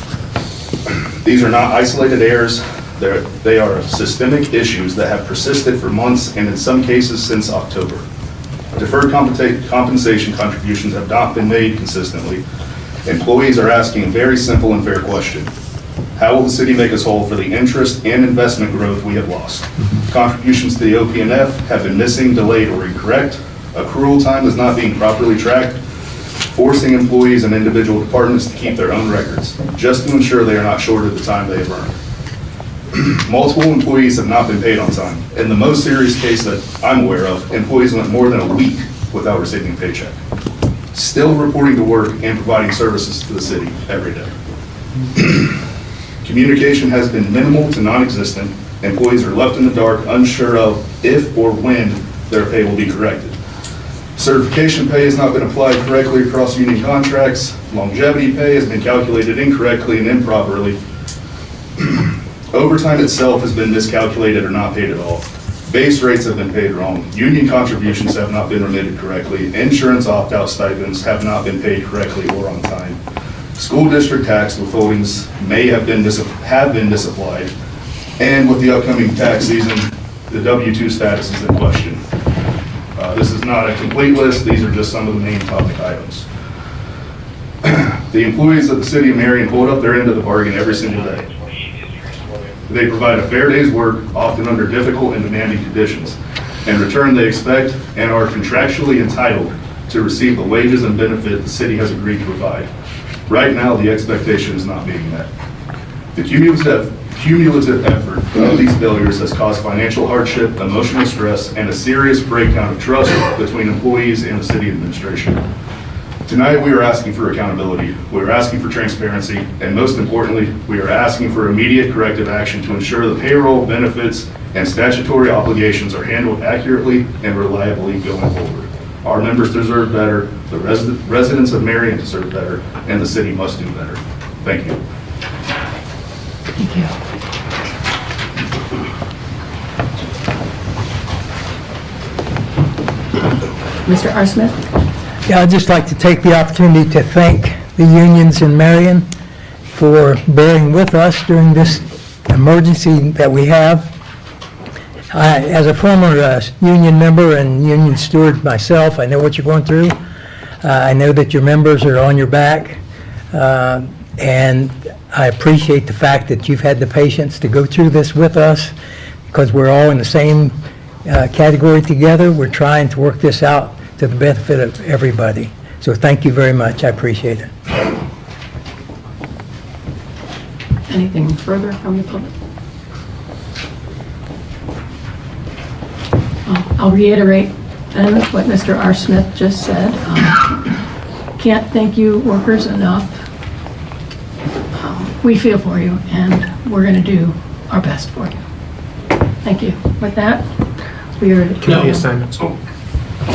Speaker 3: These are not isolated errors. They are systemic issues that have persisted for months and in some cases since October. Deferred compensation contributions have not been made consistently. Employees are asking a very simple and fair question. How will the city make us whole for the interest and investment growth we have lost? Contributions to the OP&F have been missing, delayed, or incorrect. Accrual time is not being properly tracked, forcing employees and individual departments to keep their own records, just to ensure they are not shorted the time they have earned. Multiple employees have not been paid on time. In the most serious case that I'm aware of, employees went more than a week without receiving a paycheck. Still reporting to work and providing services to the city every day. Communication has been minimal to non-existent. Employees are left in the dark, unsure of if or when their pay will be corrected. Certification pay has not been applied correctly across union contracts. Longevity pay has been calculated incorrectly and improperly. Overtime itself has been miscalculated or not paid at all. Base rates have been paid wrong. Union contributions have not been remitted correctly. Insurance opt-out stipends have not been paid correctly or on time. School district tax withholdings may have been misapplied. And with the upcoming tax season, the W-2 status is in question. This is not a complete list. These are just some of the main topic items. The employees of the city of Marion hold up their end of the bargain every single day. They provide a fair day's work, often under difficult and demanding conditions. In return, they expect and are contractually entitled to receive the wages and benefit the city has agreed to provide. Right now, the expectation is not being met. The cumulative effort of these failures has caused financial hardship, emotional stress, and a serious breakdown of trust between employees and the city administration. Tonight, we are asking for accountability, we are asking for transparency, and most importantly, we are asking for immediate corrective action to ensure the payroll, benefits, and statutory obligations are handled accurately and reliably going forward. Our members deserve better, the residents of Marion deserve better, and the city must do better. Thank you.
Speaker 15: Thank you. Mr. R. Smith?
Speaker 1: Yeah, I'd just like to take the opportunity to thank the unions in Marion for bearing with us during this emergency that we have. As a former union member and union steward myself, I know what you're going through. I know that your members are on your back, and I appreciate the fact that you've had the patience to go through this with us, because we're all in the same category together. We're trying to work this out to the benefit of everybody. So thank you very much. I appreciate it.
Speaker 15: Anything further from the public? I'll reiterate what Mr. R. Smith just said. Can't thank you workers enough. We feel for you, and we're going to do our best for you. Thank you. With that, we are...
Speaker 6: Committee assignments.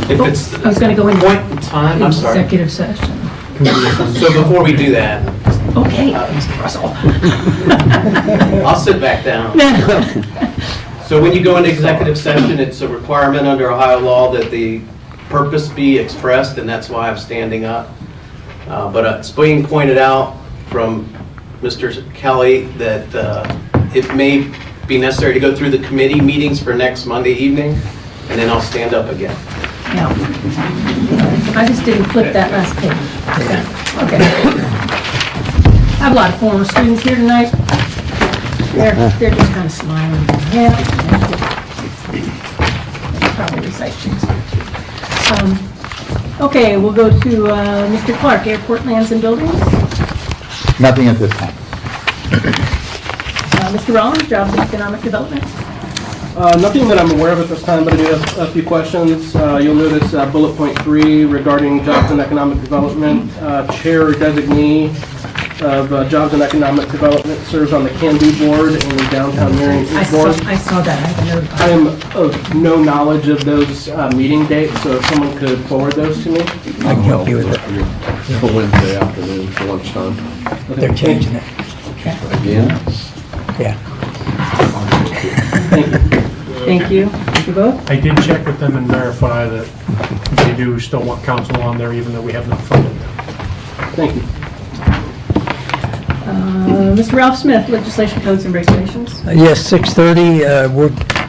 Speaker 2: If it's
Speaker 15: I was going to go in
Speaker 2: point in time, I'm sorry.
Speaker 15: executive session.
Speaker 2: So before we do that,
Speaker 15: Okay, Mr. Russell.
Speaker 2: I'll sit back down. So when you go into executive session, it's a requirement under Ohio law that the purpose be expressed, and that's why I'm standing up. But it's being pointed out from Mr. Kelly that it may be necessary to go through the committee meetings for next Monday evening, and then I'll stand up again.
Speaker 15: Yeah. I just didn't flip that last page. Okay. I have a lot of former students here tonight. They're just kind of smiling. Yeah. Probably recite things here too. Okay, we'll go to Mr. Clark, Airport Lands and Buildings.
Speaker 4: Nothing at this time.
Speaker 15: Mr. Rollins, Jobs and Economic Development.
Speaker 7: Nothing that I'm aware of at this time, but I do have a few questions. You'll notice bullet point 3 regarding jobs and economic development. Chair or designee of Jobs and Economic Development serves on the Can-Do Board and the Downtown Marion Board.
Speaker 15: I saw that, I have noted.
Speaker 7: I am of no knowledge of those meeting dates, so if someone could forward those to me.
Speaker 1: I can help you with it.
Speaker 20: For Wednesday afternoon, for lunchtime.
Speaker 1: They're changing it.
Speaker 20: Again?
Speaker 1: Yeah.
Speaker 7: Thank you.
Speaker 15: Thank you. Thank you both.
Speaker 6: I did check with them and verify that they do still want council on there, even though we have not funded them.
Speaker 7: Thank you.
Speaker 15: Mr. Ralph Smith, Legislation, Codes, and Regulations.
Speaker 1: Yes, 6:30,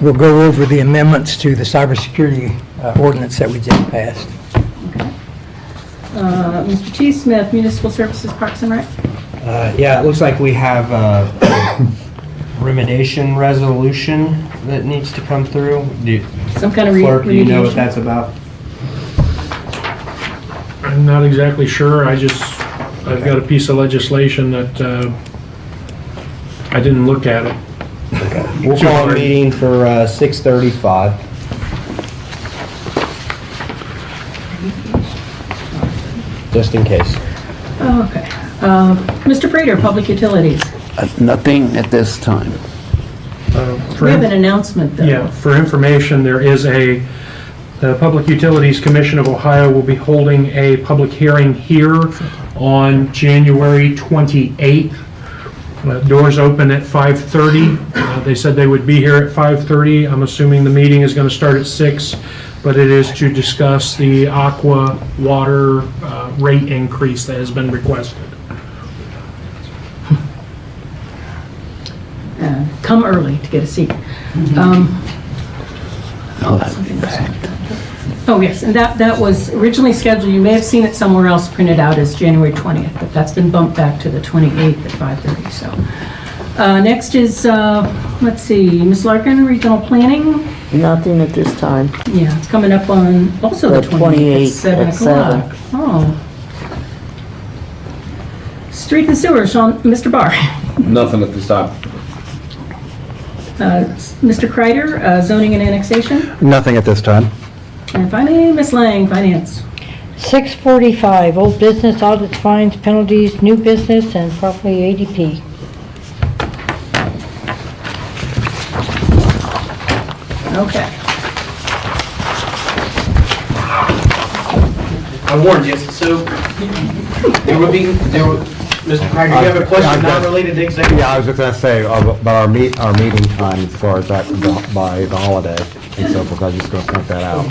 Speaker 1: we'll go over the amendments to the cybersecurity ordinance that we just passed.
Speaker 15: Mr. T. Smith, Municipal Services, Parks and Rec.
Speaker 18: Yeah, it looks like we have a remediation resolution that needs to come through.
Speaker 15: Some kind of
Speaker 18: Clerk, do you know what
Speaker 15: remediation?
Speaker 18: that's about?
Speaker 6: I'm not exactly sure, I've got a piece of legislation that I didn't look at it.
Speaker 18: We'll call a meeting for 6:35. Just in case.
Speaker 15: Okay. Mr. Prater, Public Utilities.
Speaker 21: Nothing at this time.
Speaker 15: We have an announcement, though.
Speaker 6: Yeah, for information, there is the Public Utilities Commission of Ohio will be holding a public hearing here on January 28th. Doors open at 5:30. They said they would be here at 5:30. I'm assuming the meeting is going to start at 6, but it is to discuss the aqua water rate increase that has been requested.
Speaker 15: Come early to get a seat. Oh, yes, and that was originally scheduled, you may have seen it somewhere else printed out as January 20th, but that's been bumped back to the 28th at 5:30, so. Next is, let's see, Ms. Larkin, Regional Planning.
Speaker 19: Nothing at this time.
Speaker 15: Yeah, it's coming up on also the 28th at 7 o'clock. Oh. Street and Sewer, Mr. Barr.
Speaker 20: Nothing at this time.
Speaker 15: Mr. Kreider, Zoning and Annexation.
Speaker 13: Nothing at this time.
Speaker 15: And finally, Ms. Lang, Finance.
Speaker 5: 6:45, old business, audits, fines, penalties, new business, and probably ADP.
Speaker 15: Okay.
Speaker 2: I warned you, so Mr. Kreider, do you have a question not related to executive?
Speaker 13: Yeah, I was just gonna say, about our meeting time as far as that, by the holiday and so forth, I was just gonna point that out.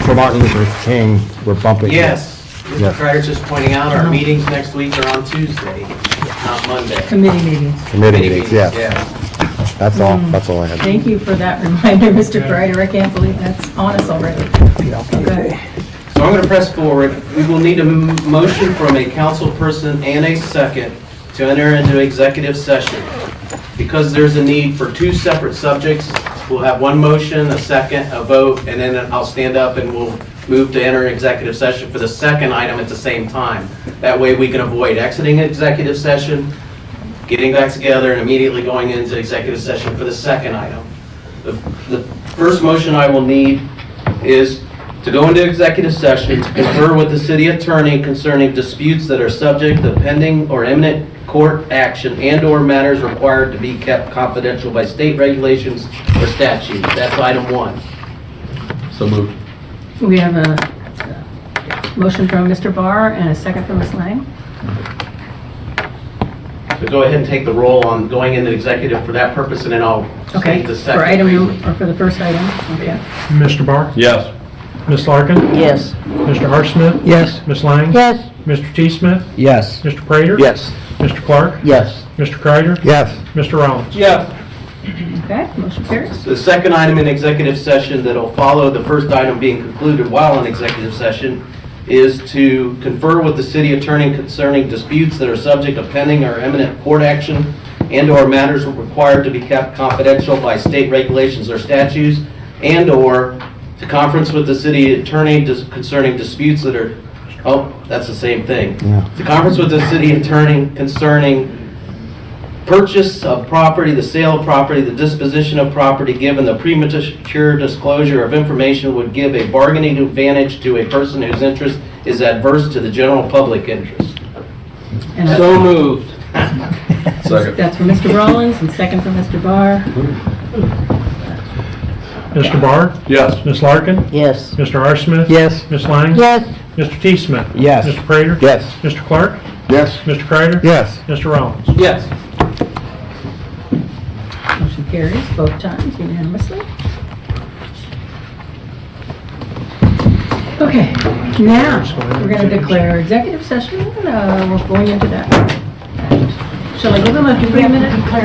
Speaker 13: For Martin Luther King, we're bumping.
Speaker 2: Yes. Mr.
Speaker 13: Yes.
Speaker 2: Kreider's just pointing out, our meetings next week are on Tuesday, not Monday.
Speaker 15: Committee meetings.
Speaker 13: Committee meetings, yes.
Speaker 2: Yeah.
Speaker 13: That's all I had.
Speaker 15: Thank you for that reminder, Mr. Kreider. I can't believe that's on us already. Okay.
Speaker 2: So I'm going to press forward. We will need a motion from a council person and a second to enter into executive session. Because there's a need for two separate subjects, we'll have one motion, a second, a vote, and then I'll stand up and we'll move to enter an executive session for the second item at the same time. That way we can avoid exiting executive session, getting back together, and immediately going into executive session for the second item. The first motion I will need is to go into executive session to confer with the city attorney concerning disputes that are subject to pending or imminent court action and/or matters required to be kept confidential by state regulations or statutes. That's item one.
Speaker 20: So moved.
Speaker 15: We have a motion from Mr. Barr and a second from Ms. Lang.
Speaker 2: So go ahead and take the roll on going into executive for that purpose, and then I'll
Speaker 15: Okay,
Speaker 2: state the second.
Speaker 15: for item, or for the first item, okay.
Speaker 6: Mr. Barr?
Speaker 20: Yes.
Speaker 6: Ms. Larkin?
Speaker 19: Yes.
Speaker 6: Mr. R. Smith?
Speaker 1: Yes.
Speaker 6: Ms. Lang?
Speaker 5: Yes.
Speaker 6: Mr. T. Smith?
Speaker 18: Yes.
Speaker 6: Mr. Prater?
Speaker 13: Yes.
Speaker 6: Mr. Clark?
Speaker 19: Yes.
Speaker 6: Mr. Kreider?
Speaker 13: Yes.
Speaker 6: Mr. Rollins?
Speaker 7: Yeah.
Speaker 15: Okay, motion carries.
Speaker 2: The second item in executive session that'll follow the first item being concluded while in executive session is to confer with the city attorney concerning disputes that are subject of pending or imminent court action and/or matters required to be kept confidential by state regulations or statutes, and/or to conference with the city attorney concerning disputes that are, oh, that's the same thing. To conference with the city attorney concerning purchase of property, the sale of property, the disposition of property, given the premature disclosure of information would give a bargaining advantage to a person whose interest is adverse to the general public interest.
Speaker 15: And
Speaker 2: So moved.
Speaker 20: Second.
Speaker 15: That's for Mr. Rollins and second for Mr. Barr.
Speaker 6: Mr. Barr?
Speaker 20: Yes.
Speaker 6: Ms. Larkin?
Speaker 19: Yes.
Speaker 6: Mr. R. Smith?
Speaker 1: Yes.
Speaker 6: Ms. Lang?
Speaker 5: Yes.
Speaker 6: Mr. T. Smith?
Speaker 18: Yes.
Speaker 6: Mr. Prater?
Speaker 13: Yes.
Speaker 6: Mr. Clark?
Speaker 4: Yes.
Speaker 6: Mr. Kreider?
Speaker 13: Yes.
Speaker 6: Mr. Rollins?
Speaker 2: Yes.
Speaker 15: Motion carries both times unanimously. Okay, now, we're going to declare executive session. We're going into that. Shall I give them a 3-minute break?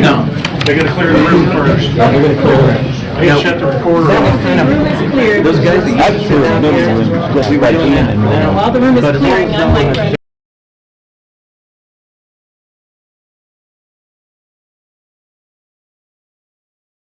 Speaker 2: No.
Speaker 6: They gotta clear the room first. They gotta clear it. I gotta shut the recorder off.
Speaker 15: The room is cleared.
Speaker 21: Those guys, I just feel like, we went in and.
Speaker 15: While the room is clearing, I'm like trying to